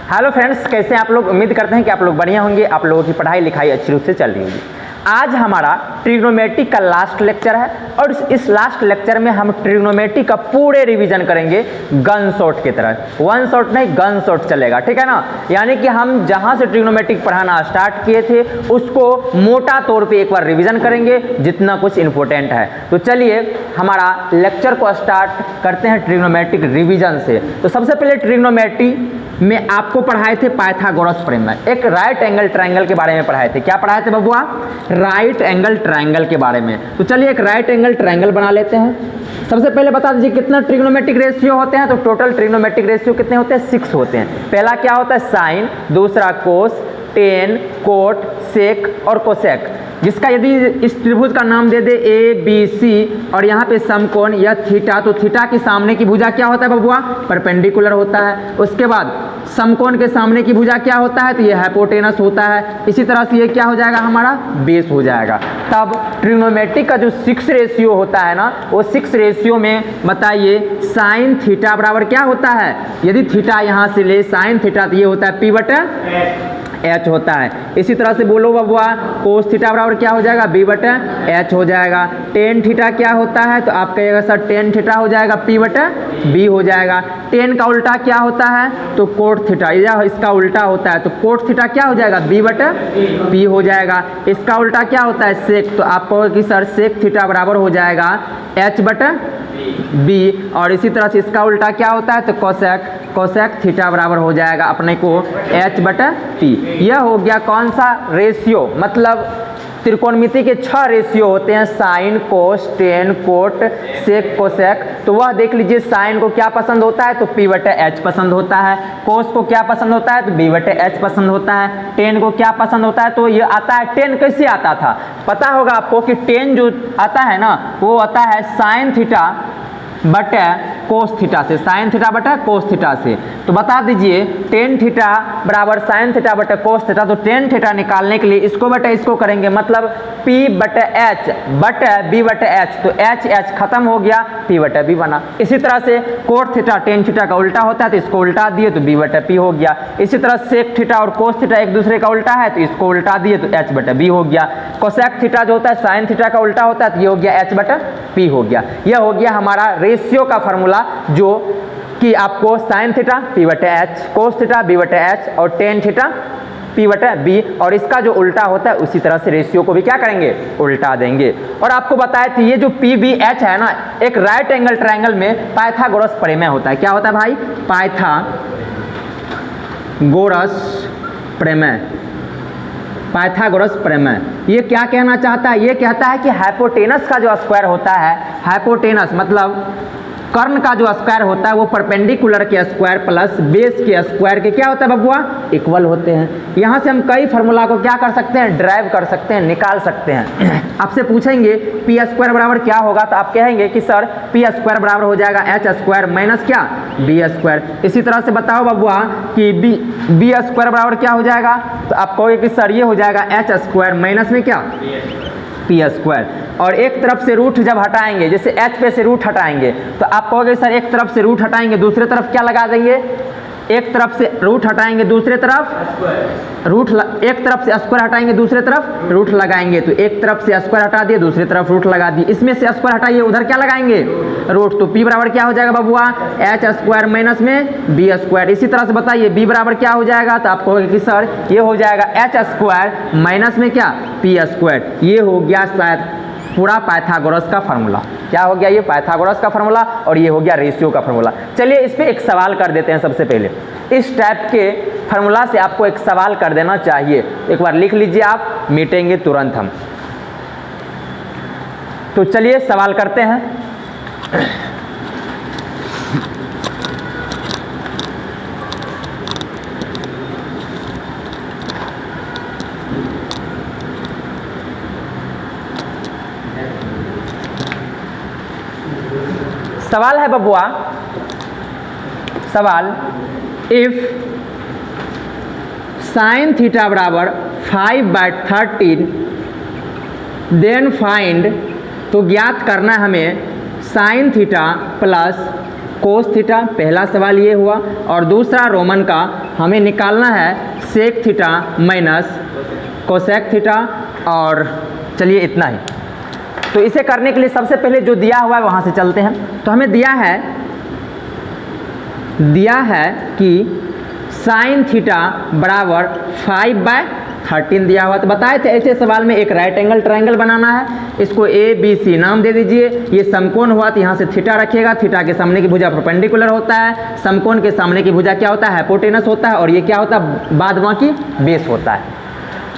Hello friends, कैसे हैं आप लोग। उम्मीद करते हैं कि आप लोग बढ़िया होंगे, आप लोगों की पढ़ाई लिखाई अच्छी रूप से चल रही होगी। आज हमारा ट्रिग्नोमेट्री का लास्ट लेक्चर है और इस लास्ट लेक्चर में हम ट्रिग्नोमेट्री का पूरे रिवीजन करेंगे गन शॉट की तरह। वन शॉट नहीं, गन शॉट चलेगा, ठीक है ना। यानी कि हम जहां से ट्रिग्नोमेट्री पढ़ाना स्टार्ट किए थे उसको मोटा तौर पे एक बार रिवीजन करेंगे, जितना कुछ इंपॉर्टेंट है। तो चलिए हमारा लेक्चर को स्टार्ट करते हैं ट्रिग्नोमेट्रिक रिवीजन से। तो सबसे पहले ट्रिग्नोमेट्री में आपको पढ़ाए थे पाइथागोरस प्रमेय, एक राइट एंगल ट्रायंगल के बारे में पढ़ाए थे। क्या पढ़ाए थे बबुआ? राइट एंगल ट्रायंगल के बारे में। तो चलिए एक राइट एंगल ट्रायंगल बना लेते हैं। सबसे पहले बता दीजिए कितना ट्रिग्नोमेट्रिक रेशियो होते हैं। तो टोटल ट्रिग्नोमेट्रिक रेशियो कितने होते हैं? 6 होते हैं। पहला क्या होता है? साइन, दूसरा कोस, टेन, कोट, सेक और कोसेक। जिसका यदि इस त्रिभुज का नाम दे दे ए बी सी और यहाँ पे समकोण या थीटा, तो थीटा के सामने की भुजा क्या होता है बबुआ? परपेंडिकुलर होता है। उसके बाद समकोण के सामने की भुजा क्या होता है? तो ये हाइपोटेनस होता है। इसी तरह से ये क्या हो जाएगा? हमारा बेस हो जाएगा। तब ट्रिग्नोमेट्री का जो 6 रेशियो होता है ना, वो 6 रेशियो में बताइए साइन थीटा बराबर क्या होता है? यदि थीटा यहाँ से ले साइन थीटा, तो ये होता है पी बटा एच होता है। इसी तरह से बोलो बबुआ कोस थीटा बराबर क्या हो जाएगा? बी बटा एच हो जाएगा। टेन थीटा क्या होता है? तो आप कहिएगा सर टेन थीटा हो जाएगा पी बटा बी हो जाएगा। टेन का उल्टा क्या होता है? तो कोट थीटा, या इसका उल्टा होता है तो कोट थीटा क्या हो जाएगा? बी बटा पी हो जाएगा। इसका उल्टा क्या होता है? सेक, तो आप कहोगे कि सर सेक थीटा बराबर हो जाएगा एच बटा बी। और इसी तरह से इसका उल्टा क्या होता है? तो कोसेक, कोसेक थीटा बराबर हो जाएगा अपने को एच बटा टी। यह हो गया कौन सा रेशियो? मतलब त्रिकोणमिति के 6 रेशियो होते हैं, साइन, कोस, टेन, कोट, सेक, कोसेक। तो वह देख लीजिए साइन को क्या पसंद होता है? तो पी बटे एच पसंद होता है। कोस को क्या पसंद होता है? तो बी बटे एच पसंद होता है। टेन को क्या पसंद होता है? तो ये आता है, टेन कैसे आता था पता होगा आपको कि टेन जो आता है ना, वो आता है साइन थीटा बटे कोस थीटा से, साइन थीटा बटे कोस थीटा से। तो बता दीजिए टेन थीटा बराबर साइन थीटा बटे कोस थीटा। तो टेन थीटा निकालने के लिए इसको बटे इसको करेंगे, मतलब P बटे एच बटे बी बटे एच। तो एच एच खत्म हो गया, P बटे बी बना। इसी तरह से कोट थीटा टेन थीटा का उल्टा होता है, तो इसको उल्टा दिए तो बी बटे पी हो गया। इसी तरह सेक थीटा और कोस थीटा एक दूसरे का उल्टा है, तो इसको उल्टा दिए तो एच बटे बी हो गया। कोसेक थीटा जो होता है साइन थीटा का उल्टा होता है, तो ये हो गया एच बटे पी हो गया। यह हो गया हमारा रेशियो का फॉर्मूला, जो कि आपको साइन थीटा पी बटे एच, कोस थीटा बी बटे एच और टेन थीटा पी बटे बी। और इसका जो उल्टा होता है उसी तरह से रेशियो को भी क्या करेंगे? उल्टा देंगे। और आपको बताया था ये जो पी बी एच है ना, एक राइट एंगल ट्रायंगल में पाइथागोरस प्रमेय होता है। क्या होता है भाई? पाइथागोरस प्रमेय, पाइथागोरस प्रमेय। ये क्या कहना चाहता है? ये कहता है कि हाइपोटेनस का जो स्क्वायर होता है, हाइपोटेनस मतलब कर्ण का जो स्क्वायर होता है, वो परपेंडिकुलर के स्क्वायर प्लस बेस के स्क्वायर के क्या होता है बबुआ? इक्वल होते हैं। यहाँ से हम कई फार्मूला को क्या कर सकते हैं? ड्राइव कर सकते हैं, निकाल सकते हैं। आपसे पूछेंगे पी स्क्वायर बराबर क्या होगा, तो आप कहेंगे कि सर पी स्क्वायर बराबर हो जाएगा एच स्क्वायर माइनस क्या? B square. इसी तरह से बताओ बबुआ कि बी स्क्वायर बराबर क्या हो जाएगा? तो आप कहोगे कि सर ये हो जाएगा एच स्क्वायर माइनस में क्या? P square. और एक तरफ से रूट जब हटाएंगे, जैसे एच पे से रूट हटाएंगे, तो आप कहोगे सर एक तरफ से रूट हटाएंगे दूसरे तरफ क्या लगा देंगे? एक तरफ से रूट हटाएंगे दूसरे तरफ रूट, एक तरफ से स्क्वायर हटाएंगे दूसरे तरफ रूट लगाएंगे। तो एक तरफ से स्क्वायर हटा दिए दूसरी तरफ रूट लगा दिए, इसमें से स्क्वायर हटाइए उधर क्या लगाएंगे? रूट। तो पी बराबर क्या हो जाएगा बबुआ? एच स्क्वायर माइनस में बी स्क्वायर। इसी तरह से बताइए बी बराबर क्या हो जाएगा? तो आप कहोगे कि सर ये हो जाएगा एच स्क्वायर माइनस में क्या? P square. ये हो गया शायद पूरा पाइथागोरस का फार्मूला। क्या हो गया? ये पाइथागोरस का फार्मूला और ये हो गया रेशियो का फार्मूला। चलिए इस पे एक सवाल कर देते हैं। सबसे पहले इस टाइप के फार्मूला से आपको एक सवाल कर देना चाहिए। एक बार लिख लीजिए, आप मिटेंगे तुरंत हम। तो चलिए सवाल करते हैं। सवाल है बबुआ, सवाल इफ साइन थीटा बराबर 5/13 देन फाइंड, तो ज्ञात करना हमें sine theta plus cos theta, पहला सवाल ये हुआ। और दूसरा रोमन का हमें निकालना है sec theta minus cosec theta. और चलिए इतना ही। तो इसे करने के लिए सबसे पहले जो दिया हुआ है वहाँ से चलते हैं। तो हमें दिया है कि साइन थीटा बराबर 5/13 दिया हुआ। तो बताए थे ऐसे सवाल में एक राइट एंगल ट्रायंगल बनाना है, इसको ABC नाम दे दीजिए। ये समकोण हुआ तो यहाँ से थीटा रखिएगा, थीटा के सामने की भुजा परपेंडिकुलर होता है, समकोण के सामने की भुजा क्या होता है, हाइपोटेनस होता है, और ये क्या होता है, बाद बाकी बेस होता है।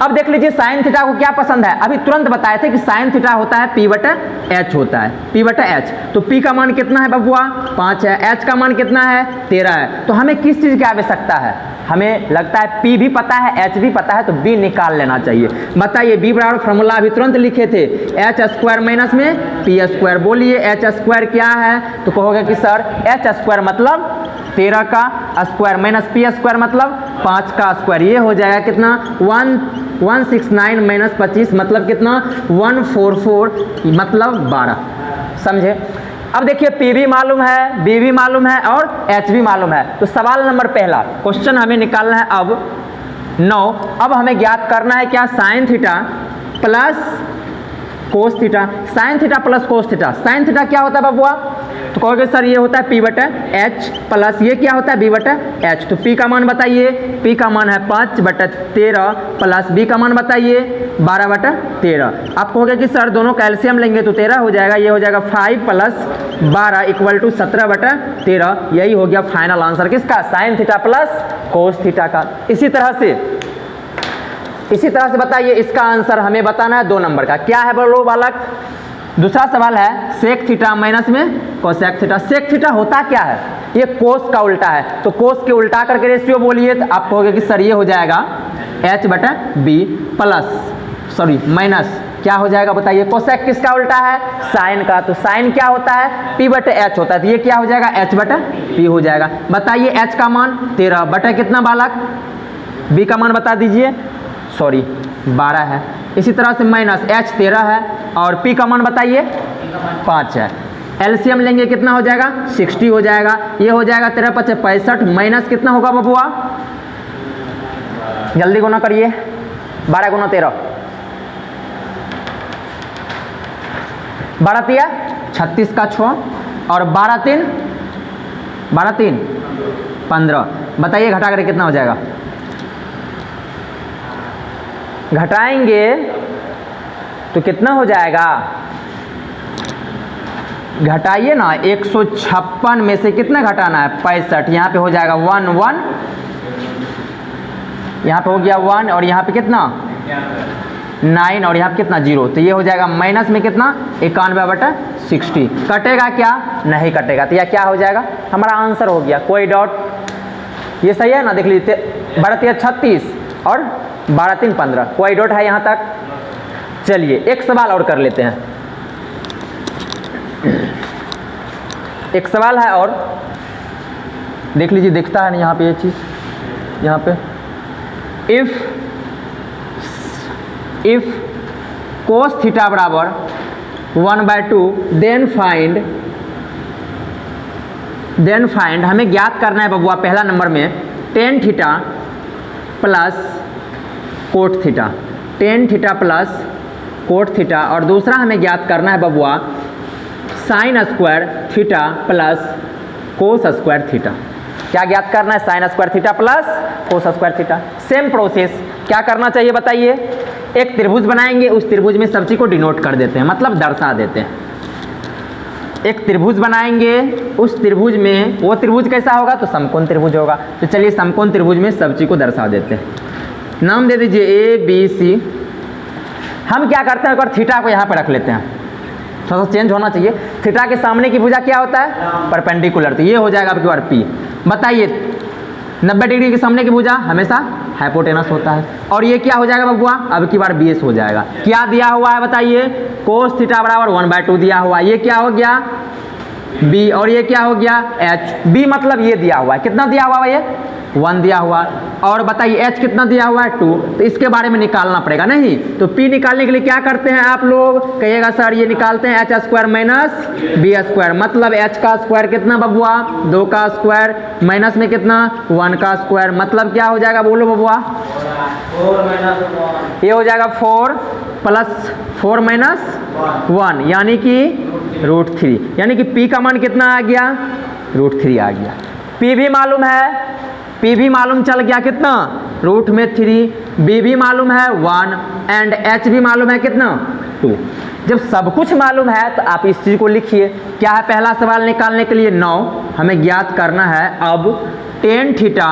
अब देख लीजिए साइन थीटा को क्या पसंद है, अभी तुरंत बताए थे कि साइन थीटा होता है P/H होता है, P/H। तो P का मान कितना है बबुआ, 5 है, H का मान कितना है, 13 है। तो हमें किस चीज़ की आवश्यकता है, हमें लगता है P भी पता है, H भी पता है, तो B निकाल लेना चाहिए। बताइए B बराबर फॉर्मूला अभी तुरंत लिखे थे, H² माइनस में P²। बोलिए H² क्या है, तो कहोगे कि सर H² मतलब 13 का स्क्वायर माइनस P² मतलब 5 का स्क्वायर। ये हो जाएगा कितना, 169 माइनस 25 मतलब कितना, 144 मतलब 12। समझे। अब देखिए P भी मालूम है, B भी मालूम है और H भी मालूम है। तो सवाल नंबर पहला क्वेश्चन हमें निकालना है अब 9। अब हमें ज्ञात करना है क्या, sine theta plus cos theta. Sine theta plus cos theta, sine theta क्या होता है बबुआ, तो कहोगे सर ये होता है P/H प्लस ये क्या होता है B/H। तो P का मान बताइए, P का मान है 5/13 प्लस B का मान बताइए 12/13। आप कहोगे कि सर दोनों कैल्शियम लेंगे तो 13 हो जाएगा, ये हो जाएगा 5 + 12 = 17/13। यही हो गया फाइनल आंसर किसका, sine theta plus cos theta का। इसी तरह से बताइए इसका आंसर हमें बताना है 2 नंबर का। क्या है बोलो बालक, दूसरा सवाल है सेक थीटा माइनस में कोसेक थीटा। सेक थीटा होता क्या है, ये कोस का उल्टा है, तो कोस के उल्टा करके रेशियो बोलिए, तो आप कहोगे कि सर ये हो जाएगा H/B प्लस माइनस क्या हो जाएगा बताइए, कोसेक किसका उल्टा है, साइन का। तो साइन क्या होता है, P/H होता है, तो ये क्या हो जाएगा H/P हो जाएगा। बताइए H का मान 13 बटा कितना बालक, B का मान बता दीजिए, 12 है। इसी तरह से माइनस H 13 है और P का मान बताइए 5 है। एलसीएम लेंगे कितना हो जाएगा, 60 हो जाएगा। ये हो जाएगा 13 × 5 = 65 माइनस कितना होगा बबुआ, जल्दी गुना करिए, 12 × 13 12 × 36 का 6 और 12 × 3 15। बताइए घटा कर कितना हो जाएगा, घटाएंगे तो कितना हो जाएगा, घटाइए ना, 156 में से कितना घटाना है, 65। यहाँ पे हो जाएगा 1 1, यहाँ पे हो गया 1 और यहाँ पे कितना 9 और यहाँ पे कितना 0। तो ये हो जाएगा माइनस में कितना 91/60। कटेगा क्या, नहीं कटेगा। तो यह क्या हो जाएगा, हमारा आंसर हो गया, कोई डाउट, ये सही है ना। देख लीजिए 12 × 36 और 12 × 3 15, कोई डाउट है यहाँ तक। चलिए एक सवाल और कर लेते हैं, एक सवाल है और देख लीजिए, दिखता है ना यहाँ पे ये चीज़, यहाँ पे इफ कोस थीटा बराबर 1/2 देन फाइंड हमें ज्ञात करना है बबुआ पहला नंबर में tan theta plus cot theta, tan theta plus cot theta. और दूसरा हमें ज्ञात करना है बबुआ sign square theta plus cos square theta. क्या ज्ञात करना है, sign square theta plus cos square theta. Same process, क्या करना चाहिए बताइए, एक त्रिभुज बनाएंगे, उस त्रिभुज में सब चीज़ को डिनोट कर देते हैं, मतलब दर्शा देते हैं। एक त्रिभुज बनाएंगे, उस त्रिभुज में वो त्रिभुज कैसा होगा, तो समकोण त्रिभुज होगा। तो चलिए समकोण त्रिभुज में सब चीज़ को दर्शा देते हैं। नाम दे दीजिए ABC। हम क्या करते हैं, एक बार थीटा को यहाँ पर रख लेते हैं, थोड़ा सा चेंज होना चाहिए। थीटा के सामने की भुजा क्या होता है, परपेंडिकुलर, तो ये हो जाएगा आपकी बार P। बताइए 90 डिग्री के सामने की भुजा हमेशा हाइपोटेनस होता है, और ये क्या हो जाएगा बबुआ, अब की बार BS हो जाएगा। क्या दिया हुआ है बताइए, कोस थीटा बराबर 1/2 दिया हुआ है, ये क्या हो गया बी, और ये क्या हो गया एच। बी मतलब ये दिया हुआ है, कितना दिया हुआ है, ये 1 दिया हुआ, और बताइए एच कितना दिया हुआ है 2, तो इसके बारे में निकालना पड़ेगा नहीं। तो पी निकालने के लिए क्या करते हैं आप लोग, कहिएगा सर ये निकालते हैं H square minus B square, मतलब एच का स्क्वायर कितना बबुआ 2 का स्क्वायर माइनस में कितना 1 का स्क्वायर, मतलब क्या हो जाएगा बोलो बबुआ 4 माइनस 1, ये हो जाएगा 4 प्लस 4 माइनस 1 यानी कि √3, यानी कि पी का मान कितना आ गया √3 आ गया। पी भी मालूम है, पी भी मालूम चल गया कितना √3, बी भी मालूम है 1 एंड एच भी मालूम है कितना 2। जब सब कुछ मालूम है तो आप इस चीज़ को लिखिए। क्या है पहला सवाल निकालने के लिए 9 हमें ज्ञात करना है। अब टेन थीटा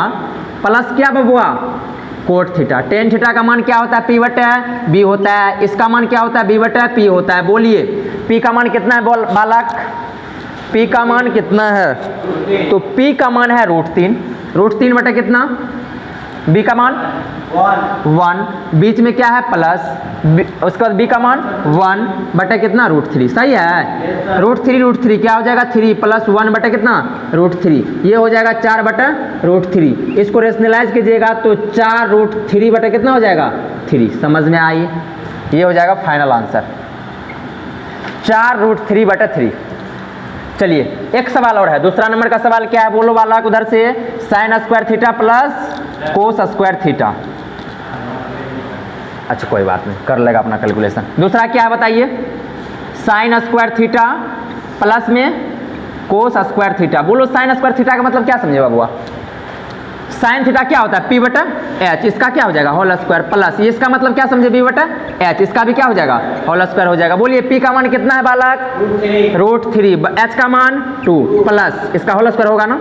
प्लस क्या बबुआ कोट थीटा, टेन थीटा का मान क्या होता है p/b होता है, इसका मान क्या होता है b/p होता है। बोलिए p का मान कितना है बोल बालक, p का मान कितना है, तो p का मान है √3 बटे कितना, b का मान 1, बीच में क्या है प्लस, उसके बाद b का मान 1 बटे कितना √3, सही है। √3 क्या हो जाएगा 3 प्लस 1 बटे कितना √3, ये हो जाएगा 4 बटे √3। इसको रेशनलाइज कीजिएगा तो 4√3 बटे कितना हो जाएगा 3, समझ में आई, ये हो जाएगा फाइनल आंसर 4√3 बटे 3। चलिए एक सवाल और है, दूसरा नंबर का सवाल क्या है बोलो वाला उधर से, sign square theta plus cos square theta. अच्छा कोई बात नहीं, कर लेगा अपना कैलकुलेशन। दूसरा क्या है बताइए, साइन स्क्वायर थीटा प्लस में कोस स्क्वायर थीटा। बोलो साइन स्क्वायर थीटा का मतलब क्या समझे बाबुआ, साइन थीटा क्या होता है p/h, इसका क्या हो जाएगा होल स्क्वायर प्लस, इसका मतलब क्या समझे b/h, इसका भी क्या हो जाएगा होल स्क्वायर हो जाएगा। बोलिए p का मान कितना है बालक √3, h का मान 2 प्लस इसका होल स्क्वायर होगा ना।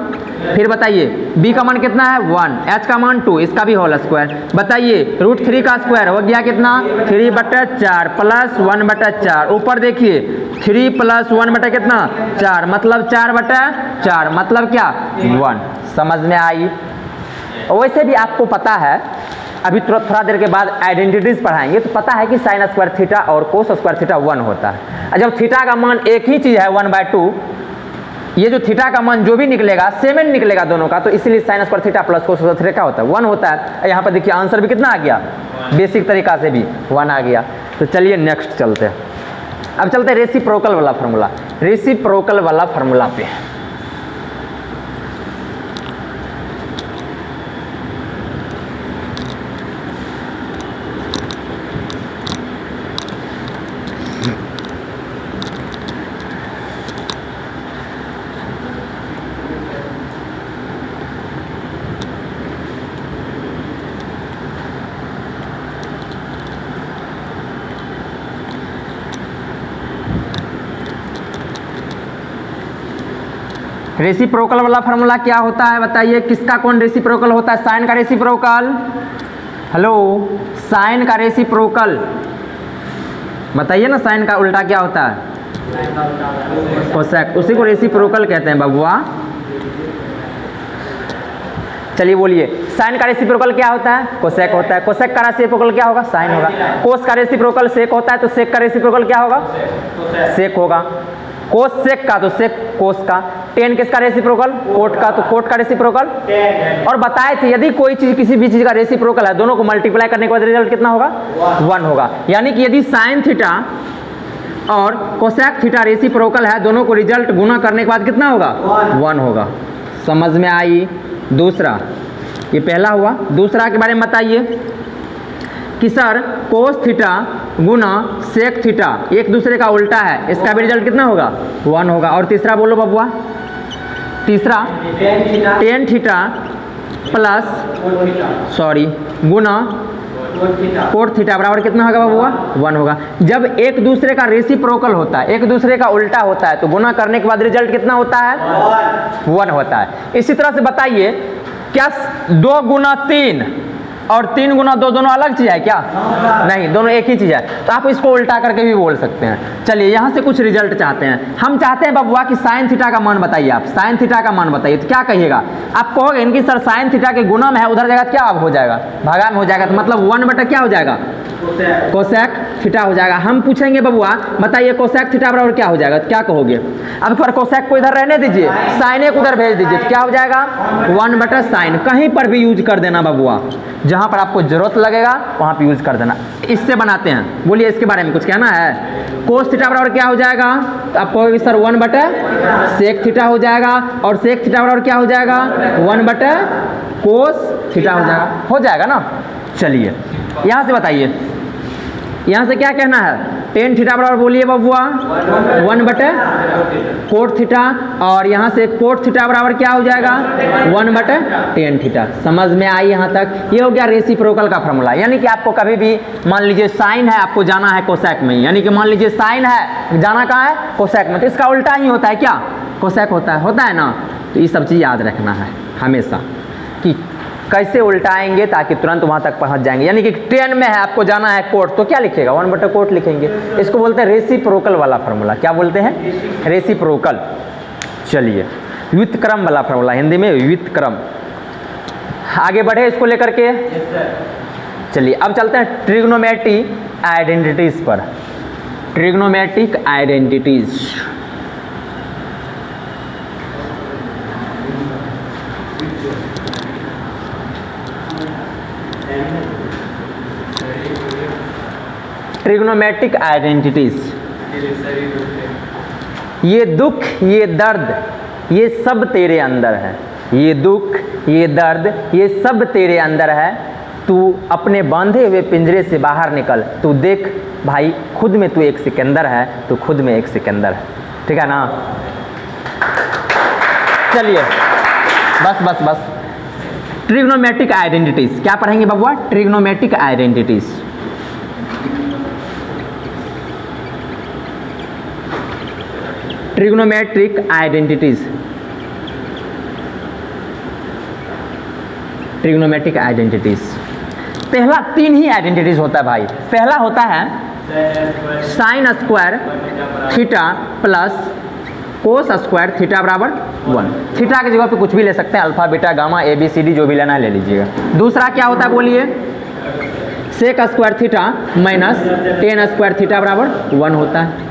फिर बताइए b का मान कितना है 1, h का मान 2, इसका भी होल स्क्वायर। बताइए √3 का स्क्वायर हो गया कितना 3/4 प्लस 1/4, ऊपर देखिए 3 प्लस 1 बटा कितना 4, मतलब 4/4, मतलब क्या 1, समझ में आई। वैसे भी आपको पता है, अभी थोड़ा देर के बाद आइडेंटिटीज पढ़ाएंगे तो पता है कि साइन स्क्वायर थीटा और कोस स्क्वायर थीटा 1 होता है। जब थीटा का मान एक ही चीज़ है 1/2, ये जो थीटा का मान जो भी निकलेगा सेम निकलेगा दोनों का, तो इसलिए sign square theta plus cos square theta क्या होता है 1 होता है। यहाँ पर देखिए आंसर भी कितना आ गया, बेसिक तरीका से भी 1 आ गया। तो चलिए नेक्स्ट चलते हैं, अब चलते हैं रेसिप्रोकल वाला फार्मूला, रेसिप्रोकल वाला फार्मूला पे। रेसिप्रोकल वाला फार्मूला क्या होता है बताइए, किसका कौन रेसिप्रोकल होता है, साइन का रेसिप्रोकल, हेलो साइन का रेसिप्रोकल बताइए ना, साइन का उल्टा क्या होता है कोसेक, उसी को रेसिप्रोकल कहते हैं बबुआ। चलिए बोलिए साइन का रेसिप्रोकल क्या होता है कोसेक होता है, कोसेक का रेसिप्रोकल क्या होगा साइन होगा, कोस का रेसिप्रोकल सेक होता है तो सेक का रेसिप्रोकल क्या होगा सेक होगा, कोस सेक का तो सेक कोस का, टेन किसका रेसिप्रोकल कोट का तो कोट का रेसिप्रोकल, और बताए थे यदि कोई चीज किसी भी चीज का रेसिप्रोकल है दोनों को मल्टीप्लाई करने के बाद रिजल्ट कितना होगा 1 होगा। यानी कि यदि साइन थीटा और कोसेक थीटा रेसिप्रोकल है, दोनों को रिजल्ट गुना करने के बाद कितना होगा 1 होगा, समझ में आई। दूसरा ये पहला हुआ, दूसरा के बारे में बताइए कि सर कोस थीटा गुना सेक थीटा एक दूसरे का उल्टा है, इसका भी रिजल्ट कितना होगा 1 होगा। और तीसरा बोलो बबुआ, तीसरा टेन थीटा प्लस गुना कोट थीटा बराबर कितना होगा बबुआ 1 होगा। जब एक दूसरे का रेसिप्रोकल होता है, एक दूसरे का उल्टा होता है, तो गुना करने के बाद रिजल्ट कितना होता है 1 होता है। इसी तरह से बताइए क्या 2 गुना 3 और 3 गुना 2 दोनों अलग चीज़ है क्या? नहीं, दोनों एक ही चीज़ है। तो आप इसको उल्टा करके भी बोल सकते हैं। चलिए यहाँ से कुछ रिजल्ट चाहते हैं। हम चाहते हैं बबुआ कि साइन थीटा का मान बताइए। आप साइन थीटा का मान बताइए, तो क्या कहिएगा? आप कहोगे इनकी सर साइन थीटा के गुना में है, उधर जगह क्या अब हो जाएगा? भागा में हो जाएगा। तो मतलब 1 बटा क्या हो जाएगा? कोसेक थीटा हो जाएगा। हम पूछेंगे बबुआ बताइए कोसेक थीटा बराबर क्या हो जाएगा? तो क्या कहोगे? अब पर कोसेक को इधर रहने दीजिए, साइन एक उधर भेज दीजिए, तो क्या हो जाएगा? 1 बटा साइन। कहीं पर भी यूज कर देना बबुआ, जहाँ पर आपको जरूरत लगेगा वहाँ पे यूज कर देना। इससे बनाते हैं, बोलिए इसके बारे में कुछ कहना है? कोस थीटा बराबर क्या हो जाएगा? तो आप कहोगे सर 1 बटा सेक थीटा हो जाएगा, और सेक थीटा बराबर क्या हो जाएगा? 1 बटा कोस थीटा हो जाएगा। हो जाएगा ना? चलिए यहाँ से बताइए, यहाँ से क्या कहना है? टेन थीटा बराबर बोलिए बबुआ 1 बटे कोट थीटा, और यहाँ से कोट थीटा बराबर क्या हो जाएगा? 1 बटे टेन थीटा। समझ में आई यहाँ तक? ये हो गया रेसिप्रोकल का फॉर्मूला। यानी कि आपको कभी भी मान लीजिए साइन है, आपको जाना है कोसेक में, यानी कि मान लीजिए साइन है, जाना कहाँ है? कोसेक में, तो इसका उल्टा ही होता है क्या? कोसेक होता है ना? तो ये सब चीज़ याद रखना है हमेशा कि कैसे उल्टाएंगे ताकि तुरंत वहाँ तक पहुँच जाएंगे। यानी कि 10 में है, आपको जाना है कोट, तो क्या लिखेगा? 1 बटा कोट लिखेंगे। इसको बोलते हैं रेसिप्रोकल वाला फार्मूला। क्या बोलते हैं? रेसिप्रोकल। चलिए व्युत्क्रम वाला फार्मूला, हिंदी में व्युत्क्रम। आगे बढ़े इसको लेकर के। चलिए अब चलते हैं ट्रिग्नोमेट्रिक आइडेंटिटीज पर। Trigonometric identities, trigonometric identities. ये दुख, ये दर्द, ये सब तेरे अंदर है। ये दुख, ये दर्द, ये सब तेरे अंदर है। तू अपने बांधे हुए पिंजरे से बाहर निकल। तू देख भाई, खुद में तू एक सिकंदर है, तू खुद में एक सिकंदर है। ठीक है ना? चलिए बस बस बस। ट्रिग्नोमेट्रिक आइडेंटिटीज क्या पढ़ेंगे बबुआ? Trigonometric identities. Trigonometric identities, trigonometric identities. पहला 3 ही आइडेंटिटीज होता है भाई। पहला होता है sign square theta plus cos square theta बराबर 1। थीटा की जगह पे कुछ भी ले सकते हैं, अल्फा बीटा गामा ABCD जो भी लेना है ले लीजिएगा। दूसरा क्या होता है बोलिए? Sec square theta minus tan square theta बराबर 1 होता है।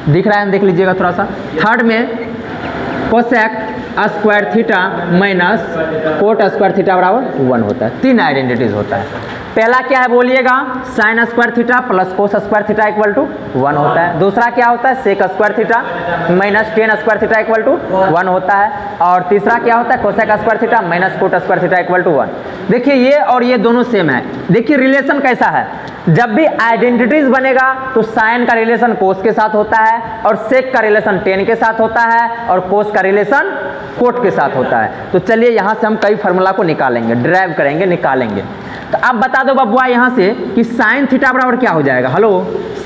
दिख रहा है? देख लीजिएगा थोड़ा सा। थर्ड में cosec square theta minus cot square theta बराबर 1 होता है। 3 आइडेंटिटीज होता है। पहला क्या है बोलिएगा? Sine square theta plus cos square theta equal to 1 होता है। दूसरा क्या होता है? Sec square theta minus tan square theta equal to 1 होता है। और तीसरा क्या होता है? Cosec square theta minus cot square theta equal to 1। देखिए ये और ये दोनों सेम है। देखिए रिलेशन कैसा है? जब भी आइडेंटिटीज बनेगा तो साइन का रिलेशन कोस के साथ होता है, और सेक का रिलेशन टेन के साथ होता है, और कोस का रिलेशन कोट के साथ होता है। तो चलिए यहाँ से हम कई फार्मूला को निकालेंगे, ड्राइव करेंगे, निकालेंगे। तो आप बता दो बबुआ यहाँ से कि साइन थीटा बराबर क्या हो जाएगा? हेलो,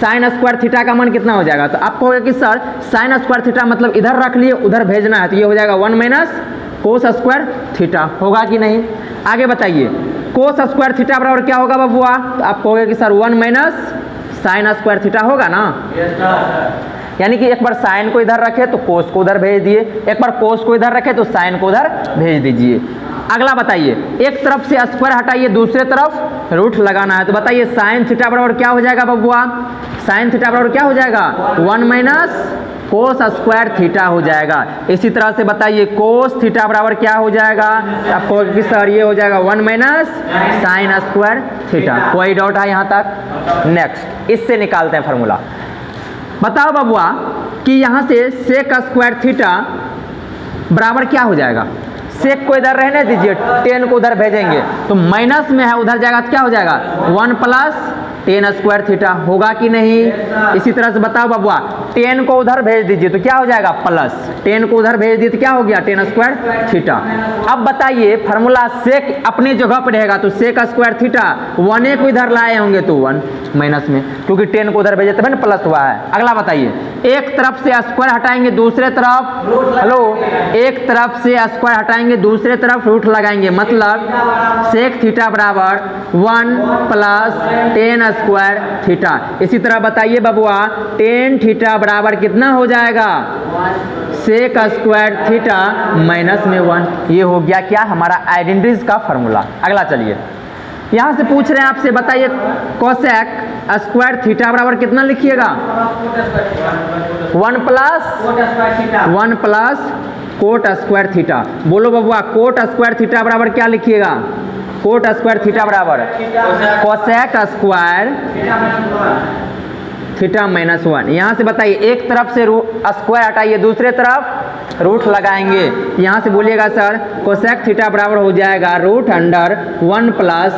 साइन स्क्वायर थीटा का मान कितना हो जाएगा? तो आप कहोगे कि सर साइन स्क्वायर थीटा मतलब इधर रख लिए, उधर भेजना है, तो ये हो जाएगा 1 माइनस कोस स्क्वायर थीटा। होगा कि नहीं? आगे बताइए, कोस स्क्वायर थीटा बराबर क्या होगा बबुआ? तो आप कहोगे कि sir 1 minus sine square theta होगा ना? यानी कि एक बार साइन को इधर रखे तो कोस को उधर भेज दिए, एक बार कोस को इधर रखे तो साइन को उधर भेज दीजिए। अगला बताइए, एक तरफ से स्क्वायर हटाइए, दूसरे तरफ रूट लगाना है। तो बताइए साइन थीटा बराबर क्या हो जाएगा बबुआ? साइन थीटा बराबर क्या हो जाएगा? 1 माइनस कोस स्क्वायर थीटा हो जाएगा। इसी तरह से बताइए कोस थीटा बराबर क्या हो जाएगा? आपको कि सर ये हो जाएगा 1 माइनस साइन स्क्वायर थीटा। कोई डाउट है यहाँ तक? नेक्स्ट इससे निकालते हैं फार्मूला। बताओ बबुआ कि यहाँ से सेक स्क्वायर थीटा बराबर क्या हो जाएगा? सेक को इधर रहने दीजिए, टेन को उधर भेजेंगे तो माइनस में है, उधर जाएगा तो क्या हो जाएगा? 1 प्लस टेन स्क्वायर थीटा होगा कि नहीं। इसी तरह से बताओ बबुआ, 10 को उधर भेज दीजिए तो क्या हो जाएगा प्लस, 10 को उधर भेज दिए तो क्या हो गया टेन स्क्वायर थीटा। अब बताइए फार्मूला सेक अपनी जगह पर रहेगा तो सेक स्क्वायर थीटा, 1 को इधर लाए होंगे तो 1 माइनस में, क्योंकि 10 को उधर भेजे तभी ना प्लस हुआ है। अगला बताइए, एक तरफ से स्क्वायर हटाएंगे दूसरे तरफ, हेलो, एक तरफ से स्क्वायर हटाएंगे दूसरे तरफ रूट लगाएंगे, मतलब सेक थीटा बराबर 1 प्लस टेन स्क्वायर थीटा। इसी तरह बताइए बबुआ, टेन थीटा बराबर कितना हो जाएगा, सेक स्क्वायर थीटा माइनस में 1। ये हो गया क्या हमारा आइडेंटिटीज का फॉर्मूला। अगला चलिए, यहाँ से पूछ रहे हैं आपसे, बताइए कोसेक स्क्वायर थीटा बराबर कितना लिखिएगा, 1 प्लस कोट स्क्वायर थीटा। बोलो बबुआ, कोट स्क्वायर थीटा बराबर क्या लिखिएगा, कोट स्क्वायर थीटा बराबर कोसेक स्क्वायर थीटा माइनस 1। यहाँ से बताइए, एक तरफ से स्क्वायर हटाइए दूसरे तरफ रूट लगाएंगे, यहाँ से बोलिएगा सर कोसेक थीटा बराबर हो जाएगा root under 1 plus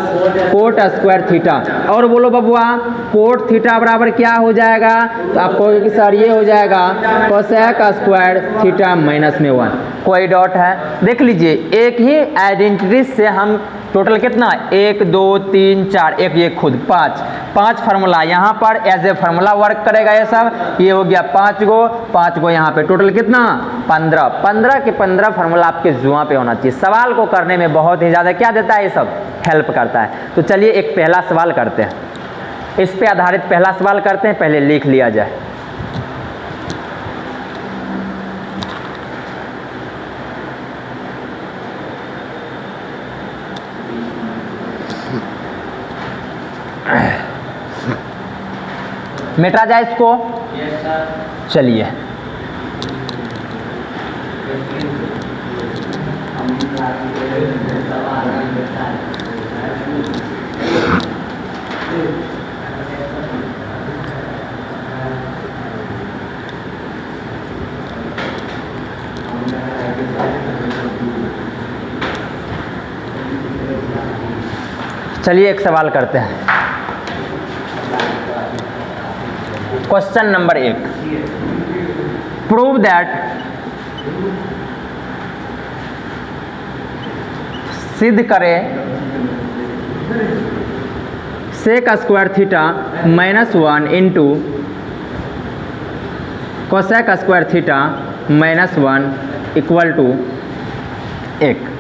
cot square theta. और बोलो बबुआ, कोट थीटा बराबर क्या हो जाएगा, तो आप कहोगे कि सर ये हो जाएगा कोसेक स्क्वायर थीटा माइनस में 1। कोई डॉट है, देख लीजिए, एक ही आइडेंटिटी से हम टोटल कितना 1 2 3 4, एक ये खुद 5 फार्मूला यहाँ पर एज ए फार्मूला वर्क करेगा। ये सब ये हो गया 5 गो यहाँ पे, टोटल कितना 15 के 15 फार्मूला आपके जुआ पे होना चाहिए। सवाल को करने में बहुत ही ज़्यादा क्या देता है, ये सब हेल्प करता है। तो चलिए एक पहला सवाल करते हैं, इस पे आधारित पहला सवाल करते हैं, पहले लिख लिया जाए। मिटा जाए इसको, चलिए चलिए एक सवाल करते हैं। क्वेश्चन नंबर 1, प्रूव दैट, सिद्ध करें sec square theta minus 1 into cosec square theta minus 1 equal to 1।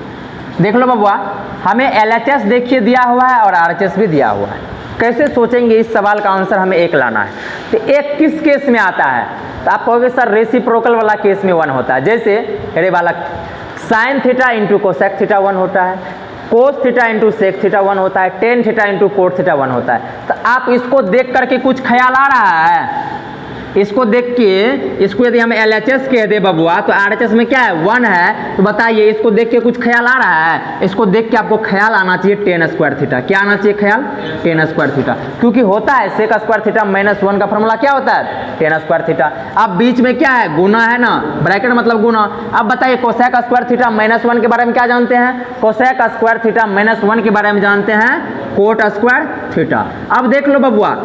देख लो बबुआ, हमें LHS देखिए दिया हुआ है और RHS भी दिया हुआ है। कैसे सोचेंगे, इस सवाल का आंसर हमें 1 लाना है। तो 1 किस केस में आता है, तो आप कहोगे सर रेसिप्रोकल वाला केस में 1 होता है। जैसे अरे वाला sine theta into cosec theta 1 होता है, cos theta into sec theta 1 होता है, tan theta into cot theta 1 होता है। तो आप इसको देख करके कुछ ख्याल आ रहा है, इसको देख के, इसको यदि हम LHS कह दे बबुआ तो RHS में क्या है 1 है। तो बताइए, इसको देख के कुछ ख्याल आ रहा है, इसको देख के आपको ख्याल आना चाहिए टेन स्क्वायर थीटा। क्या आना चाहिए ख्याल, टेन स्क्वायर थीटा, क्योंकि होता है सेक स्क्वायर थीटा माइनस 1 का फॉर्मूला क्या होता है, टेन स्क्वायर थीटा। अब बीच में क्या है, गुना है ना, ब्रैकेट मतलब गुना। अब बताइए कोसेक स्क्वायर थीटा माइनस 1 के बारे में क्या जानते हैं, कोसेक स्क्वायर थीटा माइनस 1 के बारे में जानते हैं कोट स्क्वायर थीटा। अब देख लो बबुआ,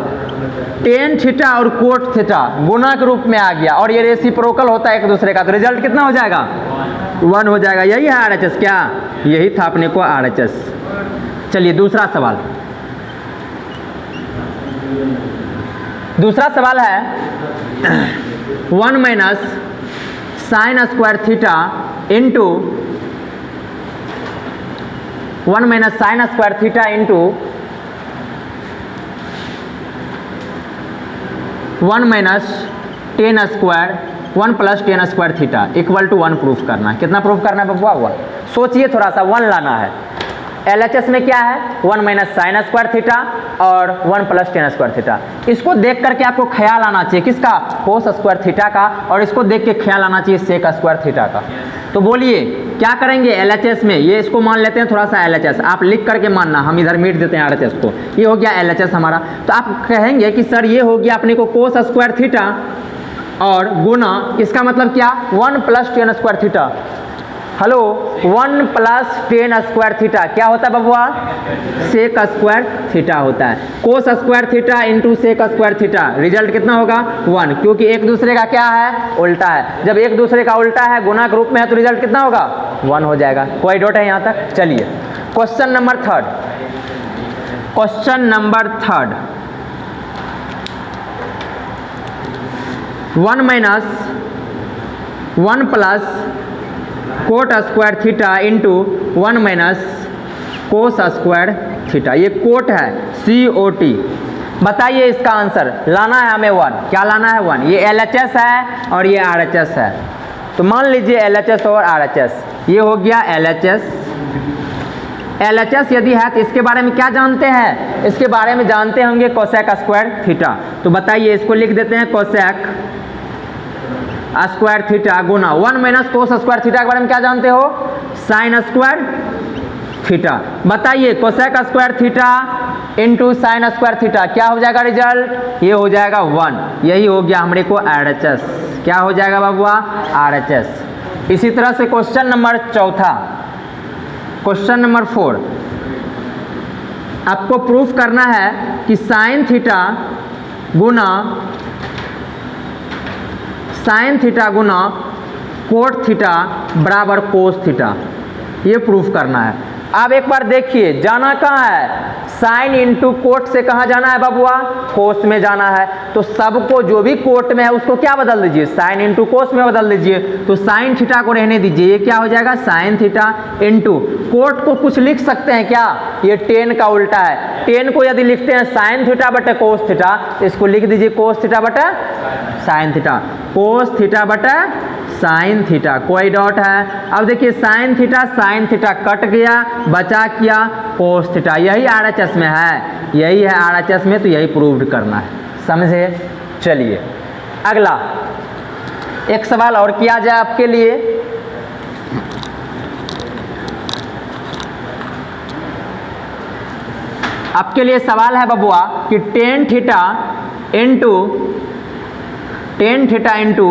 टेन थीटा और कोट थीटा गुना के रूप में आ गया और ये रेसिप्रोकल होता है एक दूसरे का, तो रिजल्ट कितना हो जाएगा 1 हो जाएगा। यही है RHS, क्या यही था अपने को RHS। चलिए दूसरा सवाल, दूसरा सवाल है 1 minus sine square theta into 1 minus sine square theta into 1 minus tan square 1 plus tan square theta equal to 1 proof करना है। कितना प्रूफ करना है बबुआ, 1। सोचिए थोड़ा सा, 1 लाना है। LHS में क्या है 1 माइनस साइन स्क्वायर थीटा और 1 प्लस टेन स्क्वायर थीटा। इसको देख करके आपको ख्याल आना चाहिए किसका, कोस स्क्वायर थीटा का, और इसको देख के ख्याल आना चाहिए सेक स्क्वायर थीटा का। तो बोलिए क्या करेंगे LHS में, ये इसको मान लेते हैं थोड़ा सा LHS, आप लिख करके मानना, हम इधर मीट देते हैं RHS को। ये हो गया LHS हमारा। तो आप कहेंगे कि सर ये हो गया अपने को कोस स्क्वायर थीटा और गुना, इसका मतलब क्या 1 plus tan square theta, hello 1 plus tan square theta क्या होता है बबुआ? सेक स्क्वायर थीटा होता है। Cos square theta into sec square theta, result कितना होगा? 1, क्योंकि एक दूसरे का क्या है? उल्टा है। जब एक दूसरे का उल्टा है, गुना के रूप में है, तो रिजल्ट कितना होगा? 1 हो जाएगा। कोई डाउट है यहाँ तक? चलिए question number third. Question number third, 1 minus 1 plus cot square theta into 1 minus cos square theta, ये कोट है COT। बताइए इसका आंसर लाना है हमें 1। क्या लाना है? 1। ये LHS है और ये RHS है, तो मान लीजिए LHS और RHS, ये हो गया LHS। LHS यदि है तो इसके बारे में क्या जानते हैं? इसके बारे में जानते होंगे कोसेक स्क्वायर थीटा। तो बताइए इसको लिख देते हैं कोसेक स्क्वायर थीटा गुना 1 माइनस कोस स्क्वायर थीटा के बारे में क्या जानते हो? Sine square theta. बताइए cosec square theta into sine square theta क्या हो जाएगा रिजल्ट? ये हो जाएगा 1। यही हो गया हमारे को RHS। क्या हो जाएगा बाबुआ? RHS। इसी तरह से क्वेश्चन नंबर चौथा, क्वेश्चन नंबर 4, आपको प्रूफ करना है कि साइन थीटा गुना कोट थीटा बराबर कोस थीटा, ये प्रूफ करना है। अब एक बार देखिए जाना कहाँ है? साइन इंटू कोट से कहाँ जाना है बबुआ? कोस में जाना है। तो सबको जो भी कोट में है उसको क्या बदल दीजिए? साइन इंटू कोस में बदल दीजिए। तो साइन थीटा को रहने दीजिए, ये क्या हो जाएगा? साइन थीटा इंटू कोट को कुछ लिख सकते हैं क्या? ये टेन का उल्टा है। टेन को यदि लिखते हैं साइन थीटा बटे कोस थीटा, इसको लिख दीजिए कोस थीटा बटे साइन थीटा, कोस थीटा बटे साइन थीटा। कोई डाउट है? अब देखिए साइन थीटा कट गया, बचा क्या? Cos theta. यही RHS में है, यही है RHS में, तो यही प्रूव करना है। समझे? चलिए अगला एक सवाल और किया जाए आपके लिए। आपके लिए सवाल है बबुआ कि ten theta into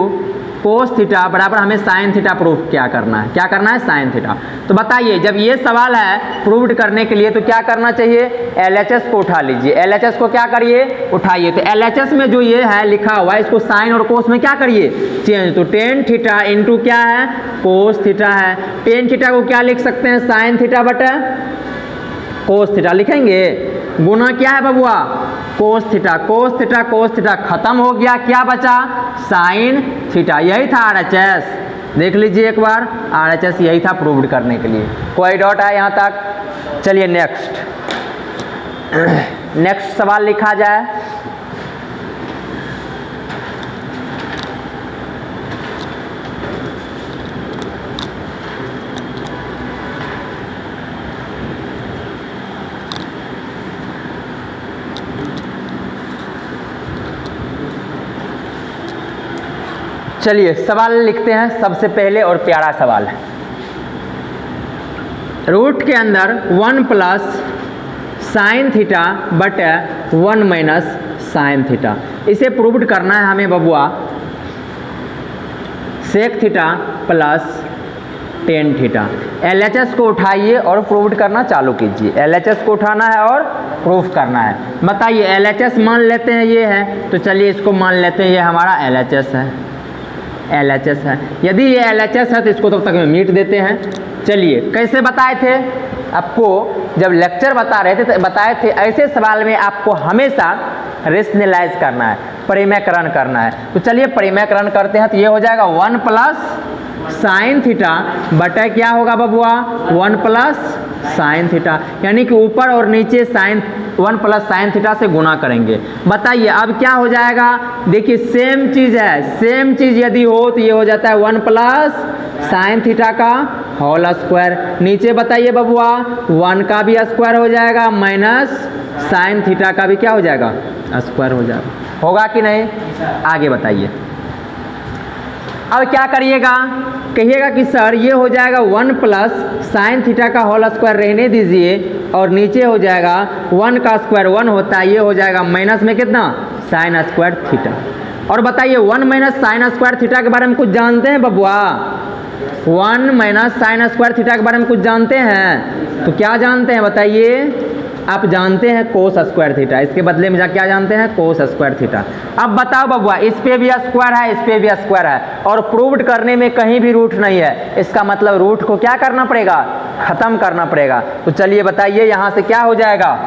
cos theta बराबर हमें साइन थीटा प्रूफ क्या करना है? क्या करना है? Sine theta. तो बताइए जब ये सवाल है प्रूव्ड करने के लिए तो क्या करना चाहिए? LHS को उठा लीजिए। LHS को क्या करिए? उठाइए। तो LHS में जो ये है लिखा हुआ है, इसको साइन और कोस में क्या करिए? चेंज। तो टेन थीटा इंटू क्या है? कोस थीटा है। टेन थीटा को क्या लिख सकते हैं? साइन थीटा बटे कोस थीटा लिखेंगे। गुना क्या है बबुआ? कोस थीटा। कोस थीटा खत्म हो गया, क्या बचा? Sine theta. यही था RHS। देख लीजिए एक बार, RHS यही था प्रूव्ड करने के लिए। कोई डाउट है यहाँ तक? चलिए नेक्स्ट सवाल लिखा जाए। चलिए सवाल लिखते हैं। सबसे पहले और प्यारा सवाल है, रूट के अंदर 1 प्लस साइन थीटा बटे 1 माइनस साइन थीटा, इसे प्रूव्ड करना है हमें बबुआ। Sec theta plus tan theta. LHS को उठाइए और प्रूव्ड करना चालू कीजिए। LHS को उठाना है और प्रूफ करना है। बताइए LHS मान लेते हैं ये है, तो चलिए इसको मान लेते हैं ये हमारा LHS है। LHS है। यदि ये LHS है तो इसको तब तक में मीट देते हैं। चलिए कैसे बताए थे आपको? जब लेक्चर बता रहे थे तो बताए थे ऐसे सवाल में आपको हमेशा रेशनलाइज करना है, परिमेयकरण करना है। तो चलिए परिमेयकरण करते हैं। तो ये हो जाएगा 1 प्लस साइन थीटा बटा क्या होगा बबुआ? 1 प्लस साइन थीटा, यानी कि ऊपर और नीचे साइन 1 प्लस साइन थीटा से गुना करेंगे। बताइए अब क्या हो जाएगा? देखिए सेम चीज़ है, सेम चीज़ यदि हो तो ये हो जाता है 1 प्लस साइन थीटा का होल स्क्वायर। नीचे बताइए बबुआ 1 का भी स्क्वायर हो जाएगा माइनस साइन थीटा का भी क्या हो जाएगा? स्क्वायर हो जाएगा। होगा कि नहीं? आगे बताइए। अब क्या करिएगा? कहिएगा कि सर ये हो जाएगा 1 प्लस साइन थीटा का होल स्क्वायर रहने दीजिए, और नीचे हो जाएगा 1 का स्क्वायर 1 होता है, ये हो जाएगा माइनस में कितना? Sign square theta. और बताइए 1 माइनस साइन स्क्वायर थीटा के बारे में कुछ जानते हैं बबुआ? 1 माइनस साइन स्क्वायर थीटा के बारे में कुछ जानते हैं? तो क्या जानते हैं बताइए? आप जानते हैं कोस स्क्वायर थीटा, इसके बदले में क्या जानते हैं? कोस स्क्वायर थीटा। अब बताओ बबुआ, इस पे भी स्क्वायर है, इस पे भी स्क्वायर है, और प्रूव्ड करने में कहीं भी रूट नहीं है। इसका मतलब रूट को क्या करना पड़ेगा? खत्म करना पड़ेगा। तो चलिए बताइए, यहाँ से क्या हो जाएगा?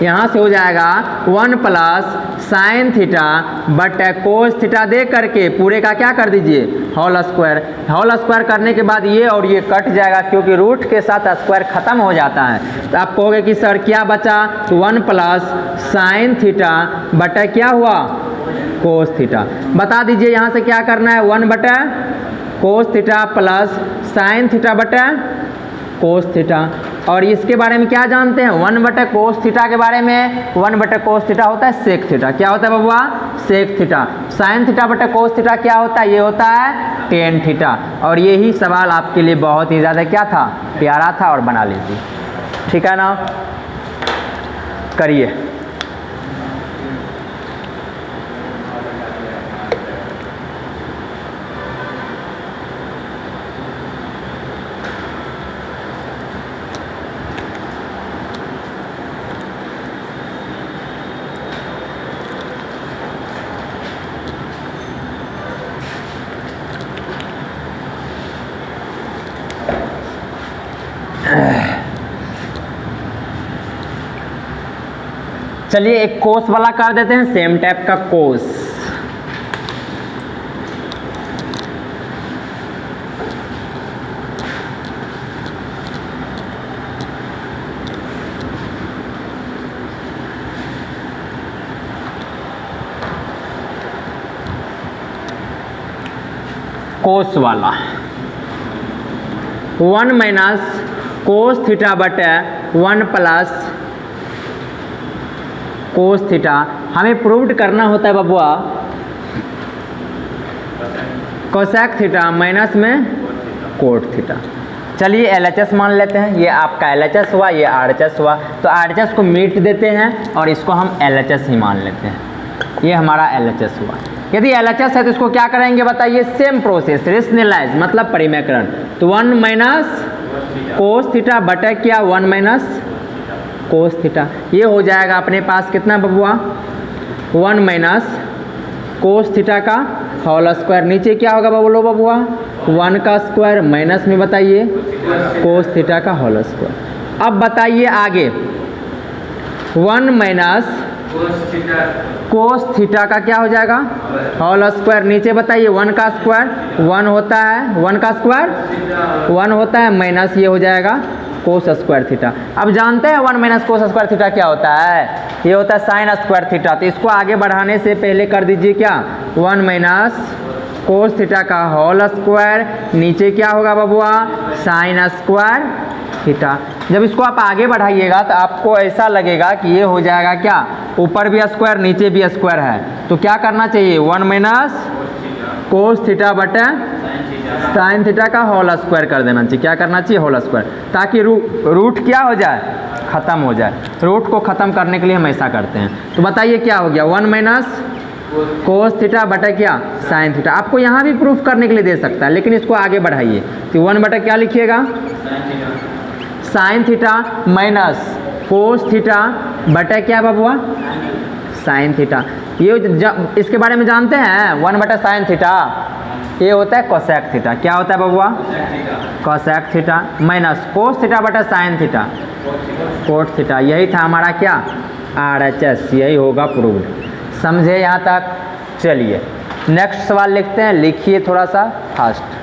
यहाँ से हो जाएगा 1 plus sine theta but cos theta दे करके पूरे का क्या कर दीजिए? Whole square. होल स्क्वायर करने के बाद ये और ये कट जाएगा, क्योंकि रूट के साथ स्क्वायर खत्म हो जाता है। तो आप कहोगे कि सर क्या बचा? तो 1 प्लस साइन थीटा बटा क्या हुआ? Cos theta. बता दीजिए यहाँ से क्या करना है? 1 बटा cos theta plus sine theta बटा कोस थीटा। और इसके बारे में क्या जानते हैं? 1 बटा कोस थीटा के बारे में, 1 बटा कोस थीटा होता है सेक थीटा। क्या होता है बबुआ? Sec theta. साइन थीटा बटा कोस थीटा क्या होता है? ये होता है टेन थीटा। और यही सवाल आपके लिए बहुत ही ज़्यादा क्या था? प्यारा था, और बना लीजिए। ठीक है ना? करिए। चलिए एक कोस वाला कर देते हैं, सेम टाइप का कोस। कोस वाला 1 माइनस कोस थीटा बटे 1 प्लस कोस थीटा। हमें प्रूव्ड करना होता है बबुआ कोसेक थीटा माइनस में कोट थीटा। चलिए LHS मान लेते हैं। ये आपका LHS हुआ, ये RHS हुआ। तो RHS को मीट देते हैं और इसको हम LHS ही मान लेते हैं। ये हमारा LHS हुआ। यदि LHS है तो इसको क्या करेंगे बताइए? सेम प्रोसेस, रेशनलाइज मतलब परिमेयकरण। तो 1 माइनस कोस थीटा बटा क्या? 1 माइनस कोस थीटा। ये हो जाएगा अपने पास कितना बबुआ? 1 माइनस कोस थीटा का होल स्क्वायर। नीचे क्या होगा बोलो बबुआ? 1 का स्क्वायर माइनस में बताइए कोस थीटा का होल स्क्वायर। अब बताइए आगे 1 माइनस कोस थीटा का क्या हो जाएगा? Whole square. नीचे बताइए 1 का स्क्वायर 1 होता है, 1 का स्क्वायर 1 होता है, माइनस ये हो जाएगा कोस स्क्वायर थीटा। अब जानते हैं 1 माइनस कोस स्क्वायर थीटा क्या होता है? ये होता है साइन स्क्वायर थीटा। तो इसको आगे बढ़ाने से पहले कर दीजिए क्या? 1 माइनस कोस थीटा का होल स्क्वायर। नीचे क्या होगा बबुआ? Sign square theta. जब इसको आप आगे बढ़ाइएगा तो आपको ऐसा लगेगा कि ये हो जाएगा क्या? ऊपर भी स्क्वायर नीचे भी स्क्वायर है। तो क्या करना चाहिए? 1 माइनस कोस थीटा बटे साइन थीटा का होल स्क्वायर कर देना चाहिए। क्या करना चाहिए? होल स्क्वायर, ताकि रूट क्या हो जाए? खत्म हो जाए। रूट को खत्म करने के लिए हम ऐसा करते हैं। तो बताइए क्या हो गया? 1 माइनस कोस थीटा बटा क्या? Sine theta. आपको यहाँ भी प्रूफ करने के लिए दे सकता है, लेकिन इसको आगे बढ़ाइए। तो 1 बटा क्या लिखिएगा? Sine theta minus cos theta बटा क्या बबुआ? Sine theta. ये इसके बारे में जानते हैं? 1 बटा साइन थीटा ये होता है कोसेक थीटा। क्या होता है बबुआ? Cosec theta minus cos theta बटा साइन थीटा कोट थीटा। यही था हमारा क्या? RHS। यही होगा प्रूव्ड। समझे यहाँ तक? चलिए नेक्स्ट सवाल लिखते हैं। लिखिए थोड़ा सा फास्ट।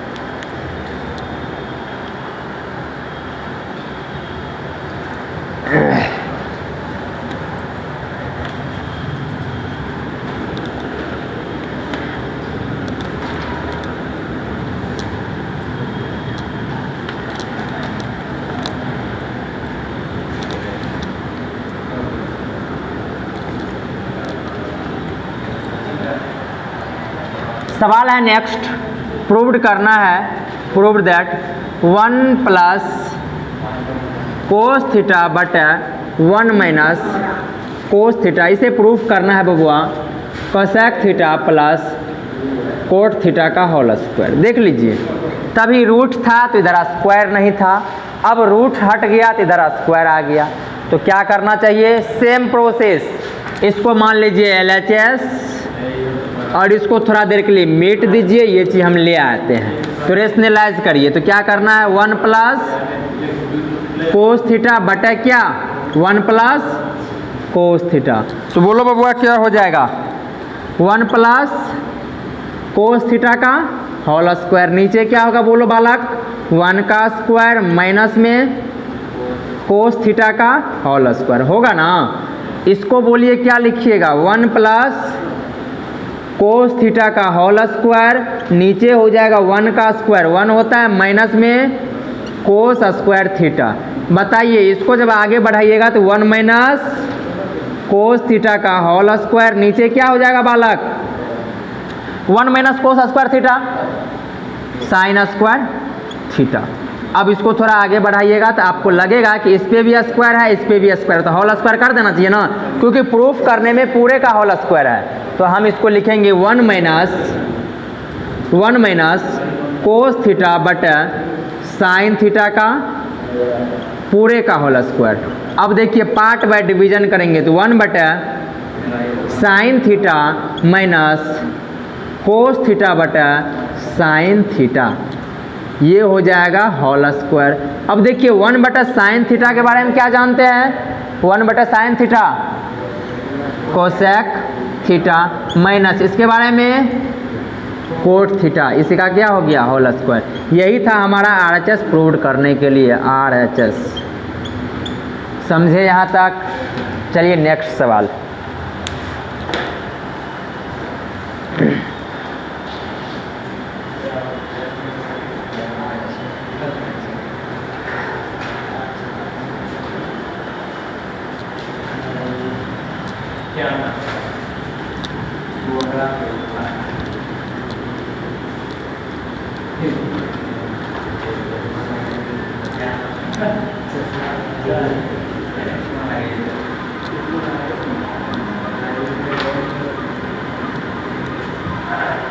सवाल है नेक्स्ट, प्रूव्ड करना है, proved that 1 plus cos theta बटा 1 माइनस कोस थीटा। इसे प्रूफ करना है बबुआ cosec theta plus cot theta का होल स्क्वायर। देख लीजिए तभी रूट था तो इधर स्क्वायर नहीं था, अब रूट हट गया तो इधर स्क्वायर आ गया। तो क्या करना चाहिए, सेम प्रोसेस, इसको मान लीजिए LHS और इसको थोड़ा देर के लिए मिट दीजिए, ये चीज़ हम ले आते हैं। तो रेशनलाइज करिए, तो क्या करना है 1 प्लस कोस थीटा बटा क्या 1 प्लस कोस थीटा। तो बोलो बबुआ क्या हो जाएगा 1 प्लस कोस थीटा का होल स्क्वायर, नीचे क्या होगा बोलो बालक 1 का स्क्वायर माइनस में कोस थीटा का होल स्क्वायर होगा ना। इसको बोलिए क्या लिखिएगा 1 प्लस कोस थीटा का होल स्क्वायर, नीचे हो जाएगा 1 का स्क्वायर 1 होता है माइनस में कोस स्क्वायर थीटा। बताइए इसको जब आगे बढ़ाइएगा तो 1 माइनस कोस थीटा का होल स्क्वायर, नीचे क्या हो जाएगा बालक 1 minus cos square theta sine square theta. अब इसको थोड़ा आगे बढ़ाइएगा तो आपको लगेगा कि इस पे भी स्क्वायर है, इस पे भी स्क्वायर, तो होल स्क्वायर कर देना चाहिए ना, क्योंकि प्रूफ करने में पूरे का होल स्क्वायर है। तो हम इसको लिखेंगे 1 माइनस कोस थीटा बटा साइन थीटा का पूरे का होल स्क्वायर। अब देखिए पार्ट बाय डिवीजन करेंगे तो 1 बटा sine theta minus cos theta बटा साइन थीटा, ये हो जाएगा होल स्क्वायर। अब देखिए 1 बटा साइन थीटा के बारे में क्या जानते हैं, 1 बटा sine theta cosec theta minus इसके बारे में कोट थीटा, इसी का क्या हो गया होल स्क्वायर। यही था हमारा RHS प्रूव करने के लिए, RHS समझे यहाँ तक। चलिए नेक्स्ट सवाल।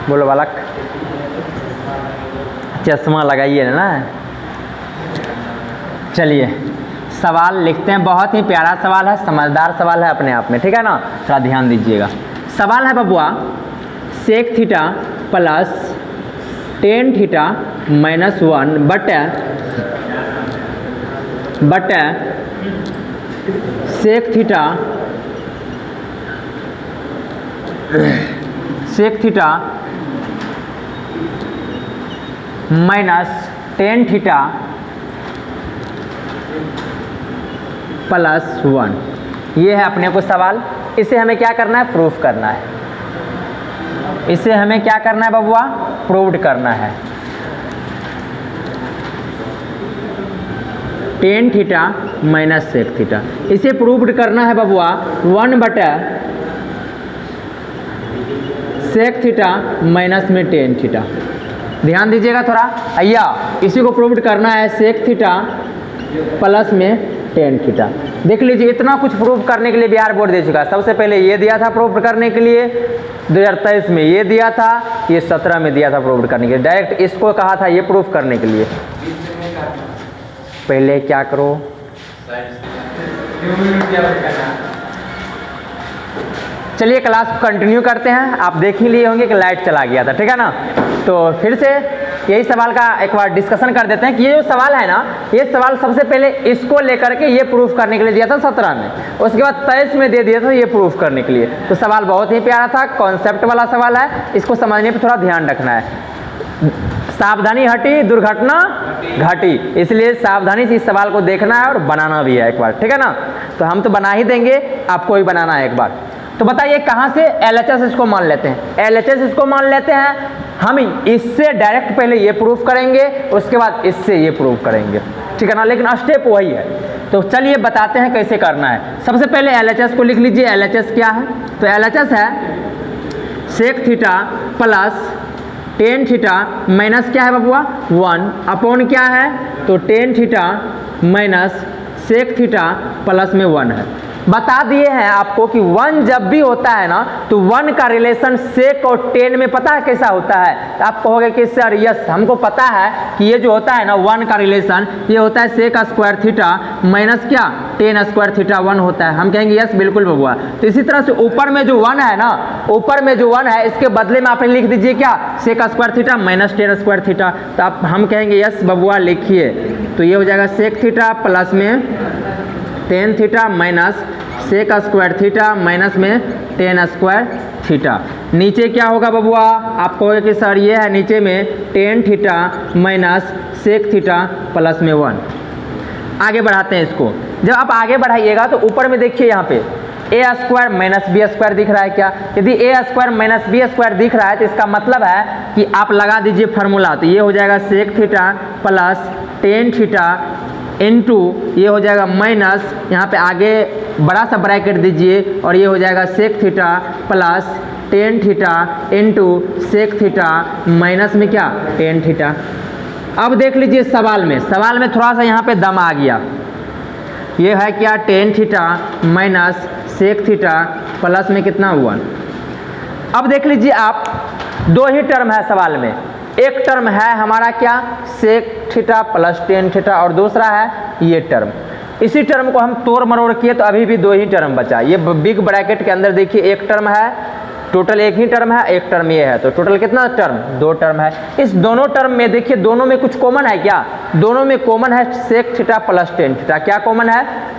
बोलो बालक, चश्मा लगाइए ना। चलिए सवाल लिखते हैं, बहुत ही प्यारा सवाल है, समझदार सवाल है अपने आप में, ठीक है ना, थोड़ा ध्यान दीजिएगा। सवाल है बबुआ sec theta plus tan theta minus 1 बटा sec theta minus tan theta plus 1, ये है अपने को सवाल। इसे हमें क्या करना है, प्रूफ करना है। इसे हमें क्या करना है बबुआ, प्रूव्ड करना है। Tan theta minus sec theta, इसे प्रूव्ड करना है बबुआ 1 बटा सेक थीटा माइनस में टेन थीटा। ध्यान दीजिएगा थोड़ा अय्या, इसी को प्रूव्ड करना है सेक थीटा प्लस में टेन थीटा। देख लीजिए इतना कुछ प्रूव करने के लिए बिहार बोर्ड दे चुका है। सबसे पहले ये दिया था प्रूव करने के लिए 2023 में, ये दिया था, ये 17 में दिया था प्रूव करने के लिए। डायरेक्ट इसको कहा था ये प्रूफ करने के लिए। पहले क्या करो, चलिए क्लास को कंटिन्यू करते हैं। आप देख ही लिए होंगे कि लाइट चला गया था, ठीक है ना। तो फिर से यही सवाल का एक बार डिस्कशन कर देते हैं कि ये जो सवाल है ना, ये सवाल सबसे पहले इसको लेकर के ये प्रूफ करने के लिए दिया था 17 में, उसके बाद 23 में दे दिया था ये प्रूफ करने के लिए। तो सवाल बहुत ही प्यारा था, कॉन्सेप्ट वाला सवाल है, इसको समझने पे थोड़ा ध्यान रखना है। सावधानी हटी दुर्घटना घटी, इसलिए सावधानी से इस सवाल को देखना है और बनाना भी है एक बार, ठीक है ना। तो हम तो बना ही देंगे, आपको ही बनाना है एक बार। तो बताइए कहाँ से LHS इसको मान लेते हैं, LHS इसको मान लेते हैं हम इससे डायरेक्ट पहले ये प्रूफ करेंगे, उसके बाद इससे ये प्रूफ करेंगे, ठीक है ना, लेकिन स्टेप वही है। तो चलिए बताते हैं कैसे करना है। सबसे पहले LHS को लिख लीजिए। LHS क्या है, तो LHS है sec theta plus tan theta minus क्या है बबुआ 1 अपॉन क्या है, तो tan theta minus sec theta plus में 1 है। बता दिए हैं आपको कि 1 जब भी होता है ना तो 1 का रिलेशन सेक और टेन में पता है कैसा होता है। तो आप कहोगे कि सर यस हमको पता है कि ये जो होता है ना 1 का रिलेशन ये होता है सेक स्क्वायर थीटा माइनस क्या टेन स्क्वायर थीटा 1 होता है। हम कहेंगे यस बिल्कुल बबुआ। तो इसी तरह से ऊपर में जो 1 है ना, ऊपर में जो 1 है इसके बदले में आप लिख दीजिए क्या sec square theta minus tan square theta. तो आप हम कहेंगे यस बबुआ लिखिए। तो ये हो जाएगा सेक थीटा प्लस में tan theta minus sec square theta minus में टेन स्क्वायर थीटा। नीचे क्या होगा बबुआ, आप कहोगे कि सर ये है नीचे में tan theta minus sec theta plus में 1। आगे बढ़ाते हैं इसको। जब आप आगे बढ़ाइएगा तो ऊपर में देखिए यहाँ पे ए स्क्वायर माइनस बी स्क्वायर दिख रहा है क्या। यदि ए स्क्वायर माइनस बी स्क्वायर दिख रहा है तो इसका मतलब है कि आप लगा दीजिए फार्मूला। तो ये हो जाएगा sec theta plus tan theta into ये हो जाएगा माइनस यहाँ पे आगे बड़ा सा ब्रैकेट दीजिए और ये हो जाएगा sec theta plus tan theta into sec theta minus में क्या टेन थीटा। अब देख लीजिए सवाल में थोड़ा सा यहाँ पे दम आ गया। ये है क्या tan theta minus sec theta plus में कितना 1। अब देख लीजिए आप 2 ही टर्म है सवाल में। एक टर्म है हमारा क्या sec theta plus tan theta और दूसरा है ये टर्म। इसी टर्म को हम तोड़ मरोड़ किए तो अभी भी 2 ही टर्म बचा। ये बिग ब्रैकेट के अंदर देखिए एक टर्म है, टोटल एक ही टर्म है, एक टर्म ये है। तो टोटल कितना टर्म 2 टर्म है। इस दोनों टर्म में देखिए दोनों में कुछ कॉमन है क्या, दोनों में कॉमन है sec theta plus tan theta. क्या कॉमन है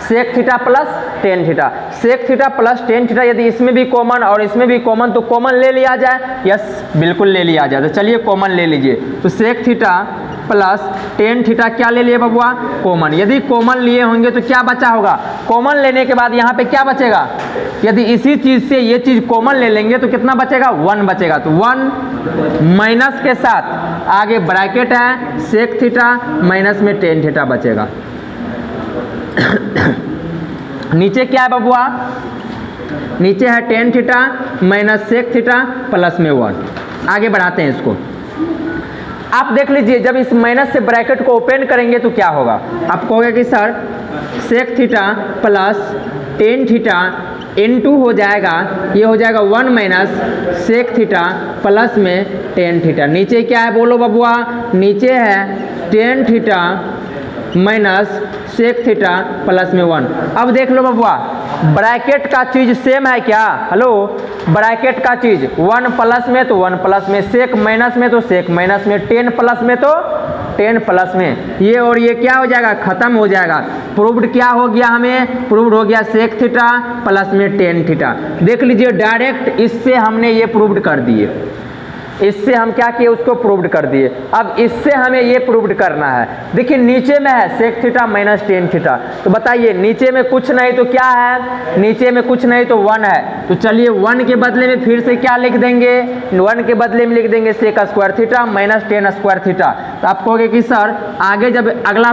sec theta plus tan theta. Sec theta plus tan theta यदि इसमें भी कॉमन और इसमें भी कॉमन तो कॉमन ले लिया जाए। यस बिल्कुल ले लिया जाए। तो चलिए कॉमन ले लीजिए। तो sec theta plus tan theta क्या ले लिए बबुआ कॉमन। यदि कॉमन लिए होंगे तो क्या बचा होगा, कॉमन लेने के बाद यहाँ पे क्या बचेगा। यदि इसी चीज से ये चीज कॉमन ले लेंगे तो कितना बचेगा 1 बचेगा। तो 1 माइनस के साथ आगे ब्रैकेट है सेक थीटा माइनस में टेन थीटा बचेगा। नीचे क्या है बबुआ, नीचे है tan theta minus sec theta plus में 1। आगे बढ़ाते हैं इसको। आप देख लीजिए जब इस माइनस से ब्रैकेट को ओपन करेंगे तो क्या होगा। आप कहोगे कि sir sec theta plus tan theta into हो जाएगा ये हो जाएगा 1 माइनस सेक थीटा प्लस में टेन थीटा। नीचे क्या है बोलो बबुआ, नीचे है tan theta minus sec theta plus में 1। अब देख लो बबुआ ब्रैकेट का चीज सेम है क्या, हेलो ब्रैकेट का चीज 1 प्लस में तो 1 प्लस में, सेक माइनस में तो सेक माइनस में, टेन प्लस में तो टेन प्लस में। ये और ये क्या हो जाएगा खत्म हो जाएगा। प्रूव्ड क्या हो गया, हमें प्रूव्ड हो गया सेक थीटा प्लस में टेन थीटा। देख लीजिए डायरेक्ट इससे हमने ये प्रूव्ड कर दिए, इससे हम क्या किए उसको प्रूव्ड कर दिए। अब इससे हमें ये प्रूव्ड करना है। देखिए नीचे में है sec theta minus tan theta. तो बताइए नीचे में कुछ नहीं तो क्या है, नीचे में कुछ नहीं तो 1 है। तो चलिए 1 के बदले में फिर से क्या लिख देंगे, 1 के बदले में लिख देंगे sec square theta minus tan square theta. तो आप कहोगे कि सर आगे जब अगला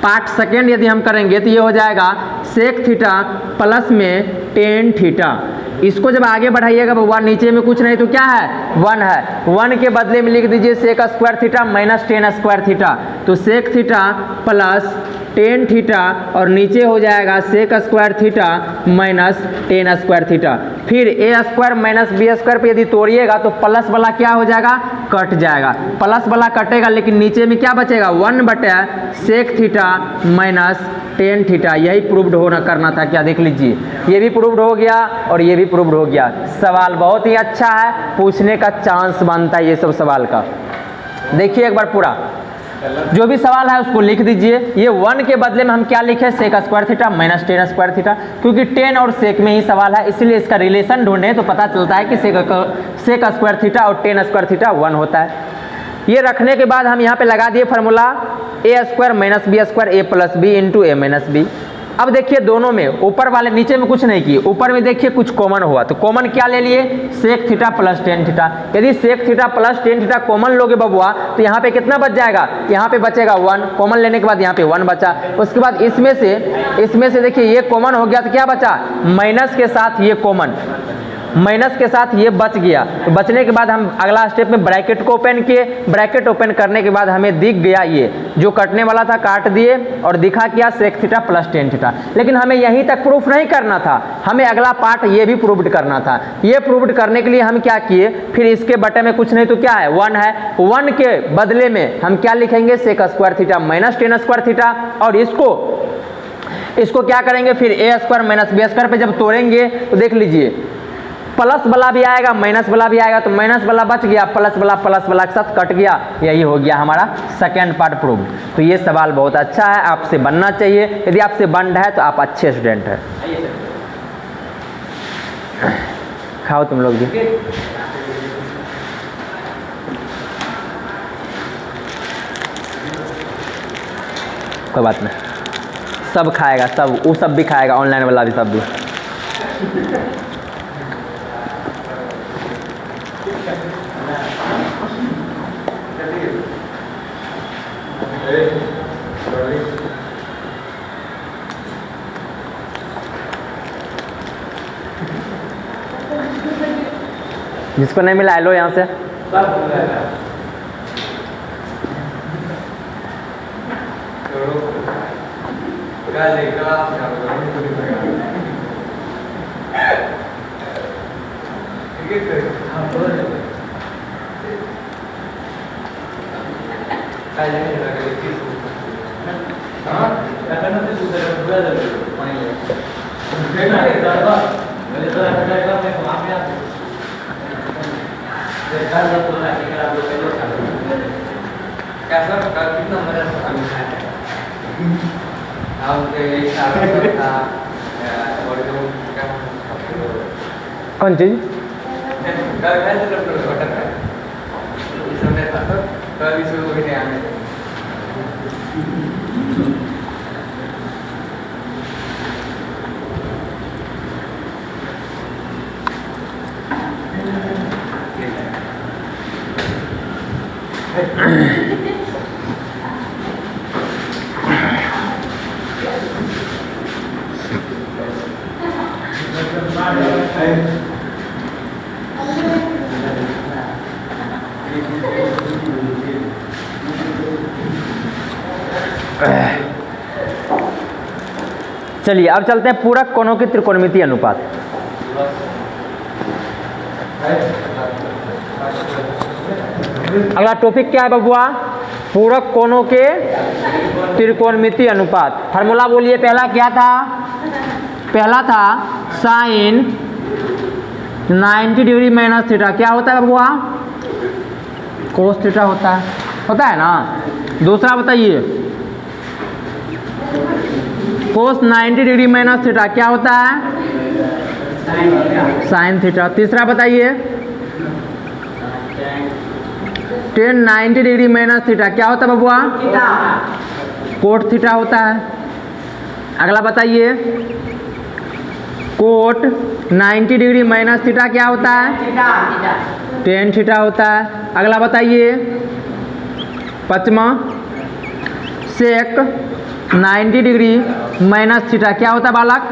पार्ट सेकेंड यदि हम करेंगे तो ये हो जाएगा सेक थीटा प्लस में टेन थीटा। इसको जब आगे बढ़ाइएगा बबुआ नीचे में कुछ नहीं तो क्या है 1 है। 1 के बदले में लिख दीजिए sec square theta minus tan square theta. तो sec theta plus tan theta और नीचे हो जाएगा sec square theta minus tan square theta. फिर A square minus B square पे यदि तोड़िएगा तो प्लस वाला क्या हो जाएगा कट जाएगा, प्लस वाला कटेगा लेकिन नीचे में क्या बचेगा 1 बटे sec theta minus tan theta. यही प्रूव्ड होना करना था क्या, देख लीजिए ये भी प्रूव्ड हो गया और ये भी प्रूव्ड हो गया। सवाल बहुत ही अच्छा है, पूछने का चांस बनता है ये सब सवाल का। देखिए एक बार पूरा जो भी सवाल है उसको लिख दीजिए। ये 1 के बदले में हम क्या लिखे sec square theta minus tan square theta, क्योंकि टेन और सेक में ही सवाल है इसलिए इसका रिलेशन ढूंढें तो पता चलता है कि सेक स्क्वायर थीटा और टेन स्क्वायर थीटा 1 होता है। ये रखने के बाद हम यहाँ पे लगा दिए फार्मूला ए स्क्वायर माइनस बी स्क्वायर ए प्लस बी इंटू ए माइनस बी। अब देखिए दोनों में ऊपर वाले नीचे में कुछ नहीं किए, ऊपर में देखिए कुछ कॉमन हुआ तो कॉमन क्या ले लिए sec theta plus tan theta. यदि sec theta plus tan theta common लोगे बबुआ तो यहाँ पे कितना बच जाएगा, यहाँ पे बचेगा 1। कॉमन लेने के बाद यहाँ पे 1 बचा। उसके बाद इसमें से देखिए ये कॉमन हो गया तो क्या बचा माइनस के साथ ये कॉमन, माइनस के साथ ये बच गया। तो बचने के बाद हम अगला स्टेप में ब्रैकेट को ओपन किए। ब्रैकेट ओपन करने के बाद हमें दिख गया ये जो कटने वाला था काट दिए और दिखा क्या sec theta plus tan theta. लेकिन हमें यहीं तक प्रूफ नहीं करना था, हमें अगला पार्ट ये भी प्रूव्ड करना था। ये प्रूव्ड करने के लिए हम क्या किए, फिर इसके बटे में कुछ नहीं तो क्या है 1 है, 1 के बदले में हम क्या लिखेंगे sec square theta minus tan square theta. और इसको क्या करेंगे फिर A square minus B square पे जब तोड़ेंगे तो देख लीजिए प्लस वाला भी आएगा माइनस वाला भी आएगा, तो माइनस वाला बच गया, प्लस वाला के साथ कट गया। यही हो गया हमारा सेकेंड पार्ट प्रूव। तो ये सवाल बहुत अच्छा है, आपसे बनना चाहिए। यदि आपसे बन रहा है तो आप अच्छे स्टूडेंट हैं। खाओ तुम लोग भी। कोई बात नहीं, सब खाएगा, सब वो सब भी खाएगा, ऑनलाइन वाला भी सब भी। जिसको नहीं मिला लो यहाँ से। कौन चीज? चलिए अब चलते हैं पूरक कोणों की त्रिकोणमितीय अनुपात। अगला टॉपिक क्या है बबुआ? पूरक कोणों के त्रिकोणमितीय अनुपात। फार्मूला बोलिए, पहला क्या था? पहला था साइन 90 डिग्री माइनस थीटा क्या होता है बबुआ? कोस थीटा होता है ना। दूसरा बताइए, कोस 90 डिग्री माइनस थीटा क्या होता है? Sine theta. तीसरा बताइए, टेन 90 डिग्री माइनस थीटा क्या होता है बबुआ? कोट थीटा होता है। अगला बताइए, कोट 90 डिग्री माइनस थीटा क्या होता है? टेन थीटा होता है। अगला बताइए, पांचवा, सेक 90 डिग्री माइनस थीटा क्या होता है बालक?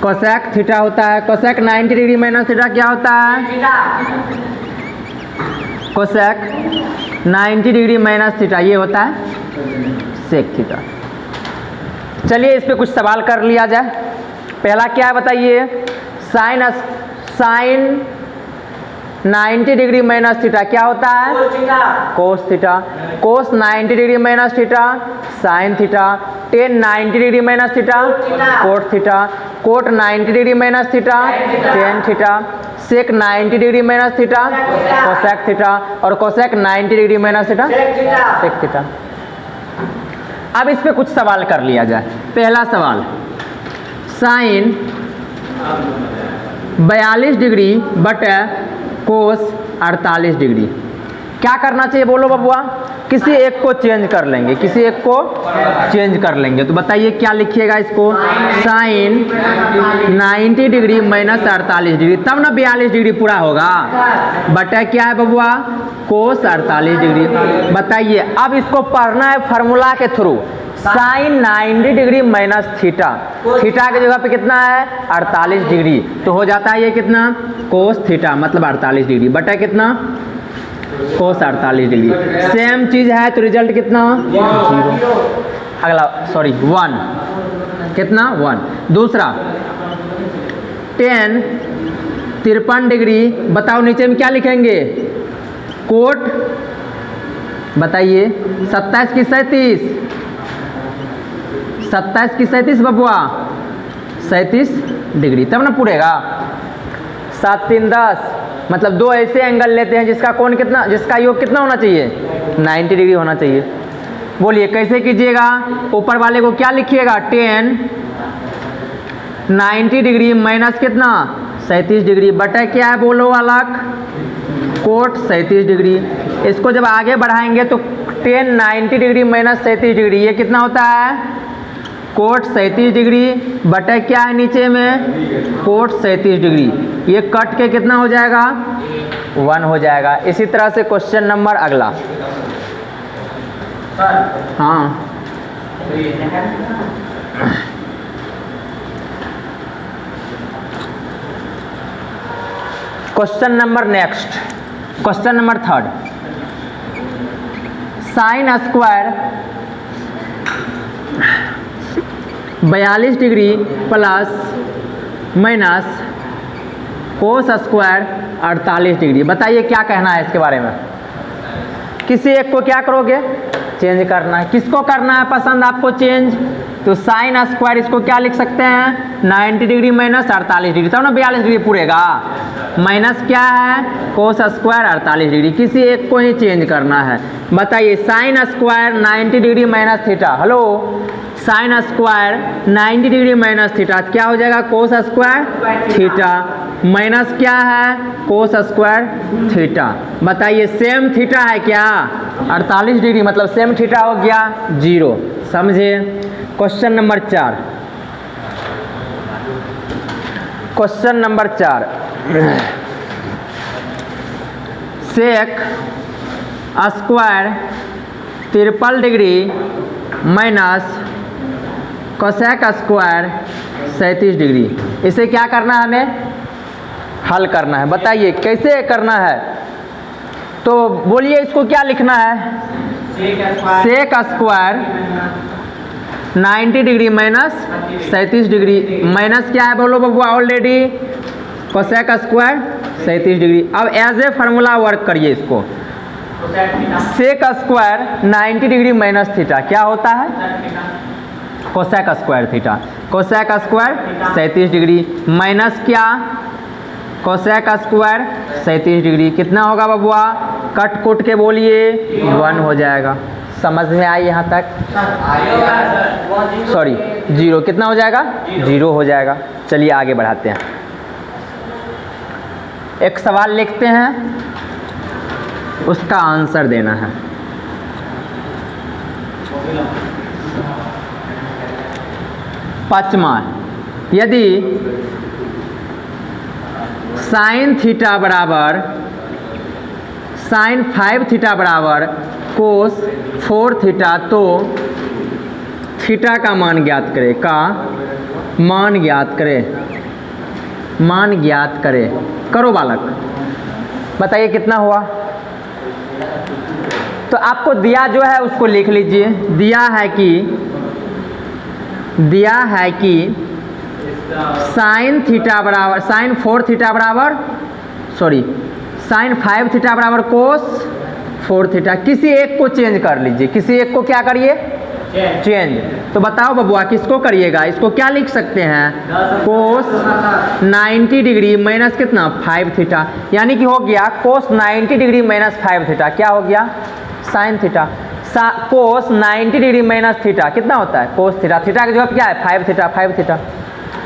कोसेक थीटा होता है। कोसेक 90 डिग्री माइनस थीटा क्या होता है? कोसेक 90 डिग्री माइनस थीटा ये होता है सेक थीटा। चलिए इस पे कुछ सवाल कर लिया जाए। पहला क्या है बताइए? साइन 90 डिग्री माइनस थीटा क्या होता है? Cos theta. Cos 90 degree minus theta sine theta. Tan 90 degree minus theta cot theta. Cot 90 degree minus theta tan theta. Sec 90 degree minus theta cosec theta. और cosec 90 degree minus theta sec theta. अब इस पे कुछ सवाल कर लिया जाए। पहला सवाल, साइन 42 डिग्री बटे कोस 48 डिग्री क्या करना चाहिए बोलो बबुआ? किसी एक को चेंज कर लेंगे, किसी एक को चेंज कर लेंगे। तो बताइए क्या लिखिएगा इसको? साइन 90 डिग्री माइनस 48 डिग्री, तब ना 42 डिग्री पूरा होगा। बटा क्या है बबुआ? Cos 48 degree. बताइए अब इसको पढ़ना है फार्मूला के through. Sine 90 degree minus theta, theta की जगह पे कितना है 48 डिग्री, तो हो जाता है ये कितना कोस थीटा मतलब 48 डिग्री बटा कितना कोस 48 डिग्री। सेम चीज़ है तो रिजल्ट कितना 0, अगला सॉरी 1 कितना 1। दूसरा tan 53 डिग्री, बताओ नीचे में क्या लिखेंगे कोट, बताइए 27 की 37, 27 की 37 बबुआ 37 डिग्री, तब ना पूरेगा 7 3 10, मतलब दो ऐसे एंगल लेते हैं जिसका कोण कितना, जिसका योग कितना होना चाहिए 90 डिग्री होना चाहिए। बोलिए कैसे कीजिएगा, ऊपर वाले को क्या लिखिएगा tan 90 डिग्री माइनस कितना 37 डिग्री बटा क्या है बोलो अलग कोट 37 डिग्री। इसको जब आगे बढ़ाएंगे तो tan 90 डिग्री माइनस 37 डिग्री ये कितना होता है कोट 37 डिग्री बटा क्या है नीचे में कोट 37 डिग्री, ये कट के कितना हो जाएगा 1 हो जाएगा। इसी तरह से क्वेश्चन नंबर अगला, हाँ question number next, question number 3, sine square 42 degree plus minus cos square 48 degree, बताइए क्या कहना है इसके बारे में। किसी एक को क्या करोगे चेंज करना है, किसको करना है पसंद आपको चेंज, तो साइन स्क्वायर इसको क्या लिख सकते हैं 90 डिग्री माइनस 48 डिग्री, तब ना 42 डिग्री पूरेगा, माइनस क्या है कोस स्क्वायर 48 डिग्री, किसी एक को ही चेंज करना है। बताइए sine square 90 degree minus theta, hello sine square 90 degree minus theta क्या हो जाएगा कोस स्क्वायर थीटा माइनस क्या है कोस स्क्वायर थीटा। बताइए सेम थीटा है क्या 48 डिग्री, मतलब सेम थीटा हो गया 0, समझे। Question number 4, question number 4, sec square 53 degree minus cosec square 37 degree, इसे क्या करना है हमें हल करना है। बताइए कैसे करना है, तो बोलिए इसको क्या लिखना है sec square 90 degree minus 37 degree minus क्या है बोलो बबुआ ऑलरेडी कोसेक स्क्वायर 37 डिग्री। अब एज ए फार्मूला वर्क करिए इसको, sec square 90 degree minus theta क्या होता है cosec square theta, cosec square 37 degree minus क्या कोसेक स्क्वायर 37 डिग्री, कितना होगा बबुआ कट कुट के बोलिए 1 हो जाएगा। समझ में आई यहाँ तक, सॉरी 0 कितना हो जाएगा 0 हो जाएगा। चलिए आगे बढ़ाते हैं, एक सवाल लिखते हैं उसका आंसर देना है। पांचवा, यदि साइन थीटा बराबर साइन 5 थीटा बराबर कोस 4 थीटा तो थीटा का मान ज्ञात करें, का मान ज्ञात करें, मान ज्ञात करें, करो बालक। बताइए कितना हुआ, तो आपको दिया जो है उसको लिख लीजिए, दिया है कि साइन थीटा बराबर साइन 4 थीटा बराबर सॉरी साइन 5 थीटा बराबर कोस 4 थीटा, किसी एक को चेंज कर लीजिए, किसी एक को क्या करिए चेंज। तो बताओ बबुआ किसको करिएगा, इसको क्या लिख सकते हैं कोस 90 डिग्री माइनस कितना 5 थीटा, यानी कि हो गया कोस 90 डिग्री माइनस 5 थीटा क्या हो गया sine theta, cos 90 degree minus theta कितना होता है कोस थीटा, थीटा की जगह क्या है 5 थीटा 5 थीटा।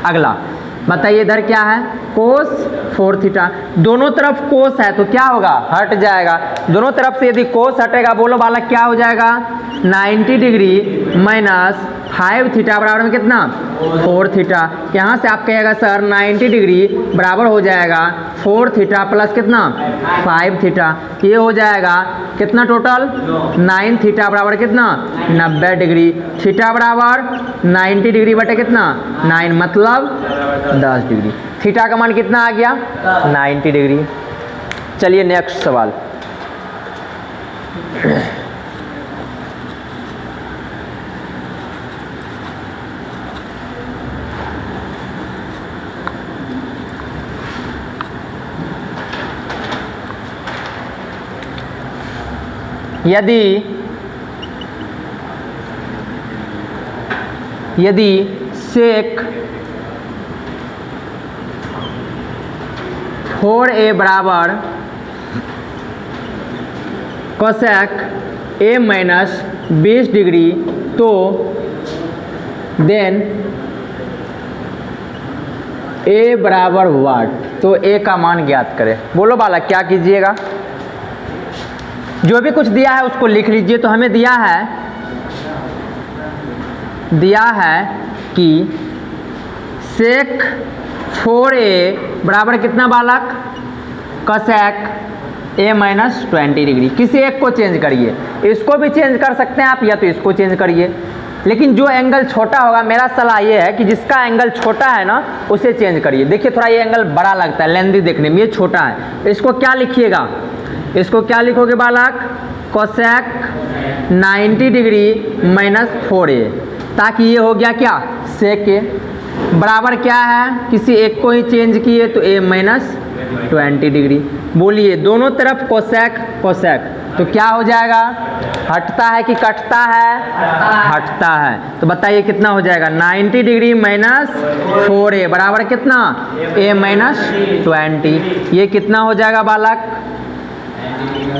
अगला बताइए इधर क्या है कोस 4 थीटा, दोनों तरफ कोस है तो क्या होगा हट जाएगा, दोनों तरफ से यदि कोस हटेगा बोलो बालक क्या हो जाएगा 90 डिग्री माइनस 5 थीटा बराबर में कितना 4 थीटा। यहाँ से आप कहेगा सर 90 डिग्री बराबर हो जाएगा 4 थीटा प्लस कितना 5 थीटा, ये हो जाएगा कितना टोटल 9 थीटा बराबर कितना 90 डिग्री। थीटा बराबर 90 डिग्री बटे कितना 9 मतलब 10 डिग्री। थीटा का मान कितना आ गया 90 डिग्री। चलिए नेक्स्ट सवाल। यदि सेक 4a बराबर कोसेक a माइनस 20 डिग्री तो देन a बराबर वाट, तो a का मान ज्ञात करें। बोलो बालक क्या कीजिएगा, जो भी कुछ दिया है उसको लिख लीजिए। तो हमें दिया है कि सेक 4a बराबर कितना बालक कोसेक a माइनस 20 डिग्री। किसी एक को चेंज करिए, इसको भी चेंज कर सकते हैं आप या तो इसको चेंज करिए, लेकिन जो एंगल छोटा होगा मेरा सलाह ये है कि जिसका एंगल छोटा है ना उसे चेंज करिए। देखिए थोड़ा ये एंगल बड़ा लगता है लेंदी देखने में, ये छोटा है, इसको क्या लिखिएगा, इसको क्या लिखोगे बालक कोसेक 90 डिग्री माइनस 4a, ताकि ये हो गया क्या सेक a बराबर क्या है, किसी एक को ही चेंज किए तो a माइनस 20 डिग्री। बोलिए दोनों तरफ कोसेक कोसेक, तो क्या हो जाएगा, हटता है कि कटता है, हटता है। तो बताइए कितना हो जाएगा 90 डिग्री माइनस 4a बराबर कितना a माइनस 20। ये कितना हो जाएगा बालक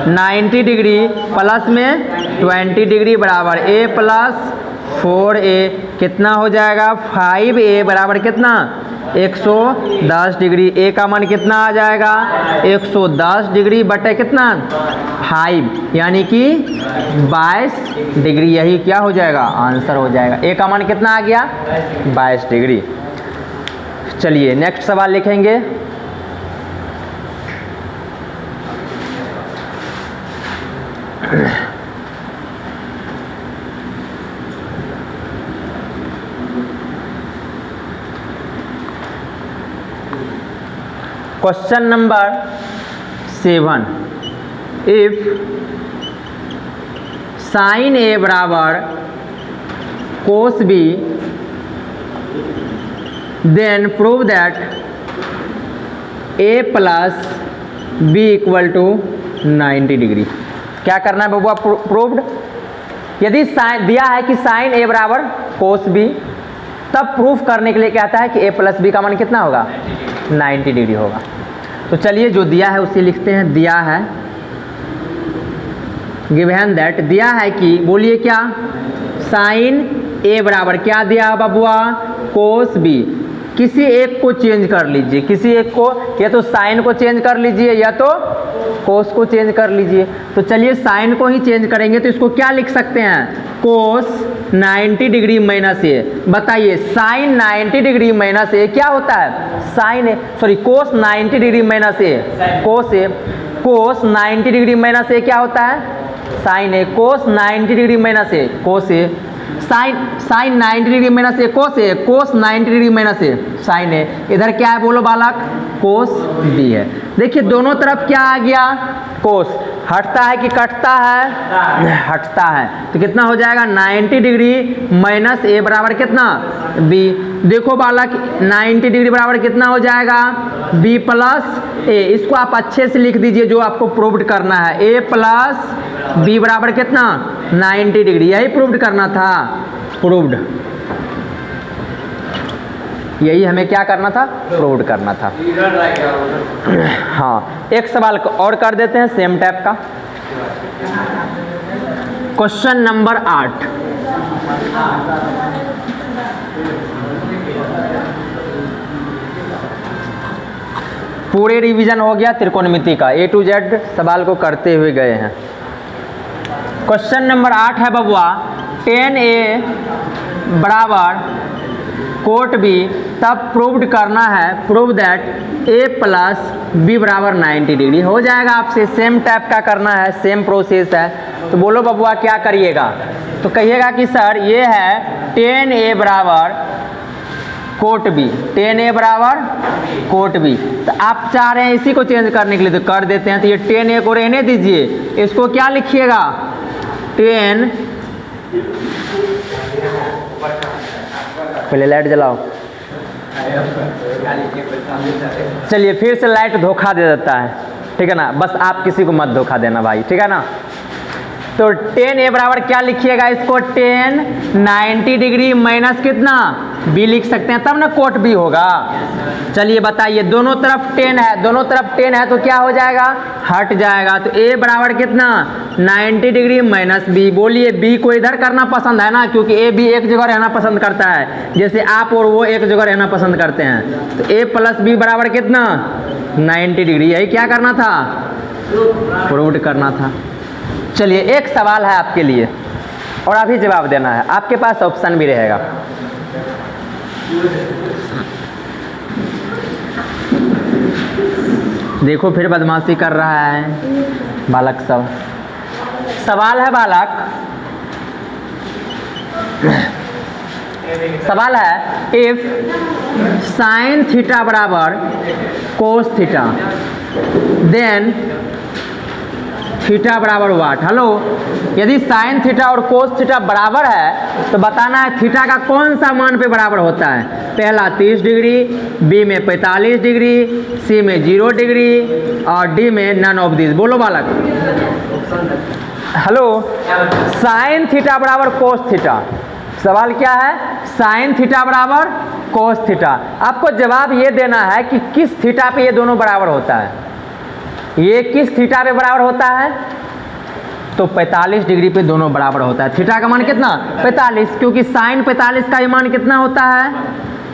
90 डिग्री प्लस में 20 डिग्री बराबर a प्लस 4a, कितना हो जाएगा 5a बराबर कितना 110 डिग्री। a का मान कितना आ जाएगा 110 डिग्री बटे कितना 5 यानी कि 22 डिग्री। यही क्या हो जाएगा आंसर हो जाएगा। a का मान कितना आ गया 22 डिग्री। चलिए नेक्स्ट सवाल लिखेंगे। Question number 7, if sine a बराबर cos b then prove that a plus b equal to 90 degree. क्या करना है बबुआ प्रूव्ड, यदि साइन दिया है कि साइन a बराबर कोस b, तब प्रूफ करने के लिए कहता है कि a प्लस b का मान कितना होगा 90 डिग्री होगा। तो चलिए जो दिया है उसे लिखते हैं। दिया है गिवन दैट, दिया है कि बोलिए क्या साइन a बराबर क्या दिया है बबुआ कोस b, किसी एक को चेंज कर लीजिए, किसी एक को, या तो साइन को चेंज कर लीजिए या तो कोस को चेंज कर लीजिए। तो चलिए साइन को ही चेंज करेंगे, तो इसको क्या लिख सकते हैं कोस 90 डिग्री माइनस a। बताइए साइन 90 डिग्री माइनस a क्या होता है sine sorry cos 90 degree minus a, cos 90 degree minus a क्या होता है sine a, cos 90 degree minus a cos a, sine 90 degree minus a cos a, cos 90 degree minus a sine a। इधर क्या है बोलो बालक कोस b है। देखिए दोनों तरफ क्या आ गया कोस, हटता है कि कटता है, हटता है। तो कितना हो जाएगा 90 डिग्री माइनस a बराबर कितना b। देखो बालक 90 डिग्री बराबर कितना हो जाएगा b प्लस a। इसको आप अच्छे से लिख दीजिए जो आपको प्रूव्ड करना है, a प्लस b बराबर कितना 90 डिग्री, यही प्रूव्ड करना था, प्रूव्ड, यही हमें क्या करना था प्रूव्ड करना था। हाँ एक सवाल और कर देते हैं सेम टाइप का। क्वेश्चन नंबर 8, पूरे रिवीजन हो गया त्रिकोणमिति का, A to Z सवाल को करते हुए गए हैं। क्वेश्चन नंबर 8 है बबुआ 10a बराबर कोट बी, तब प्रूव्ड करना है, prove that A plus B बराबर 90 डिग्री। हो जाएगा आपसे, सेम टाइप का करना है, सेम प्रोसेस है। तो बोलो बबुआ क्या करिएगा, तो कहिएगा कि सर ये है tan A बराबर कोट बी, tan A बराबर कोट बी। तो आप चाह रहे हैं इसी को चेंज करने के लिए, तो कर देते हैं। तो ये tan A को रहने दीजिए, इसको क्या लिखिएगा, tan, पहले लाइट जलाओ। चलिए फिर से लाइट धोखा दे देता है, ठीक है ना, बस आप किसी को मत धोखा देना भाई, ठीक है ना। तो tan A बराबर क्या लिखिएगा, इसको tan 90 डिग्री माइनस कितना b लिख सकते हैं, तब ना कोट b होगा। चलिए बताइए, दोनों तरफ tan है, दोनों तरफ tan है तो क्या हो जाएगा, हट जाएगा। तो a बराबर कितना 90 डिग्री माइनस b। बोलिए b को इधर करना पसंद है ना, क्योंकि a b एक जगह रहना पसंद करता है, जैसे आप और वो एक जगह रहना पसंद करते हैं। तो a प्लस b बराबर कितना 90 डिग्री, यही क्या करना था, प्रूव करना था। चलिए एक सवाल है आपके लिए और अभी जवाब देना है, आपके पास ऑप्शन भी रहेगा। देखो फिर बदमाशी कर रहा है बालक सब। सवाल है बालक, सवाल है इफ साइन थीटा बराबर कोस थीटा देन थीटा बराबर वाट। हेलो, यदि साइन थीटा और कोस थीटा बराबर है तो बताना है थीटा का कौन सा मान पे बराबर होता है। पहला 30 डिग्री, बी में 45 डिग्री, सी में 0 डिग्री और डी में नन ऑफ दिस। बोलो बालक। हेलो, साइन थीटा बराबर कोस थीटा, सवाल क्या है, साइन थीटा बराबर कोस थीटा। आपको जवाब ये देना है कि किस थीटा पे ये दोनों बराबर होता है। ये किस थीटा पे बराबर होता है, तो 45 डिग्री पे दोनों बराबर होता है। थीटा का मान कितना 45, क्योंकि साइन 45 का भी मान कितना होता है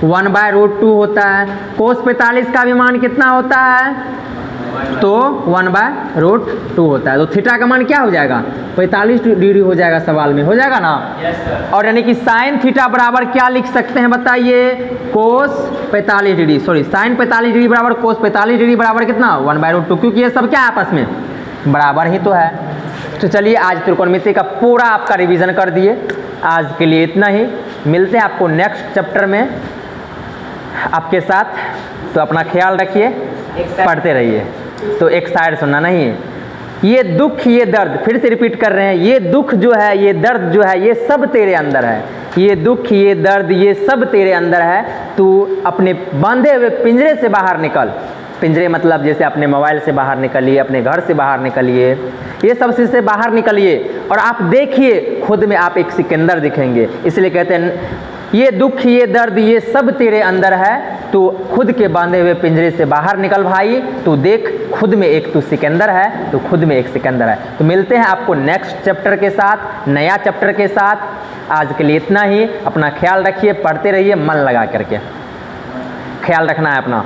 1/√2 होता है। कोस 45 का भी मान कितना होता है, तो 1/√2 होता है। तो थीटा का मान क्या हो जाएगा 45 डिग्री हो जाएगा, सवाल में हो जाएगा ना। और यानी कि साइन थीटा बराबर क्या लिख सकते हैं बताइए, कोस 45 डिग्री, सॉरी साइन 45 डिग्री बराबर कोस 45 डिग्री बराबर कितना 1/√2, क्योंकि ये सब क्या आपस में बराबर ही तो है। तो चलिए आज त्रिकोणमिति का पूरा आपका रिवीजन कर दिए। आज के लिए इतना ही, मिलते हैं आपको नेक्स्ट चैप्टर में आपके साथ। तो अपना ख्याल रखिए, पढ़ते रहिए। तो एक साइड सुनना नहीं है, ये दुख ये दर्द, फिर से रिपीट कर रहे हैं, ये दुख जो है ये दर्द जो है ये सब तेरे अंदर है। ये दुख ये दर्द ये सब तेरे अंदर है। तू अपने बांधे हुए पिंजरे से बाहर निकल। पिंजरे मतलब जैसे अपने मोबाइल से बाहर निकलिए, अपने घर से बाहर निकलिए, ये सब चीज़ से बाहर निकलिए और आप देखिए खुद में आप एक सिकंदर दिखेंगे। इसलिए कहते हैं ये दुख ये दर्द ये सब तेरे अंदर है, तू खुद के बांधे हुए पिंजरे से बाहर निकल भाई। तू देख खुद में एक तू सिकंदर है, तो खुद में एक सिकंदर है। तो मिलते हैं आपको नेक्स्ट चैप्टर के साथ, नया चैप्टर के साथ। आज के लिए इतना ही, अपना ख्याल रखिए, पढ़ते रहिए मन लगा करके, ख्याल रखना है अपना।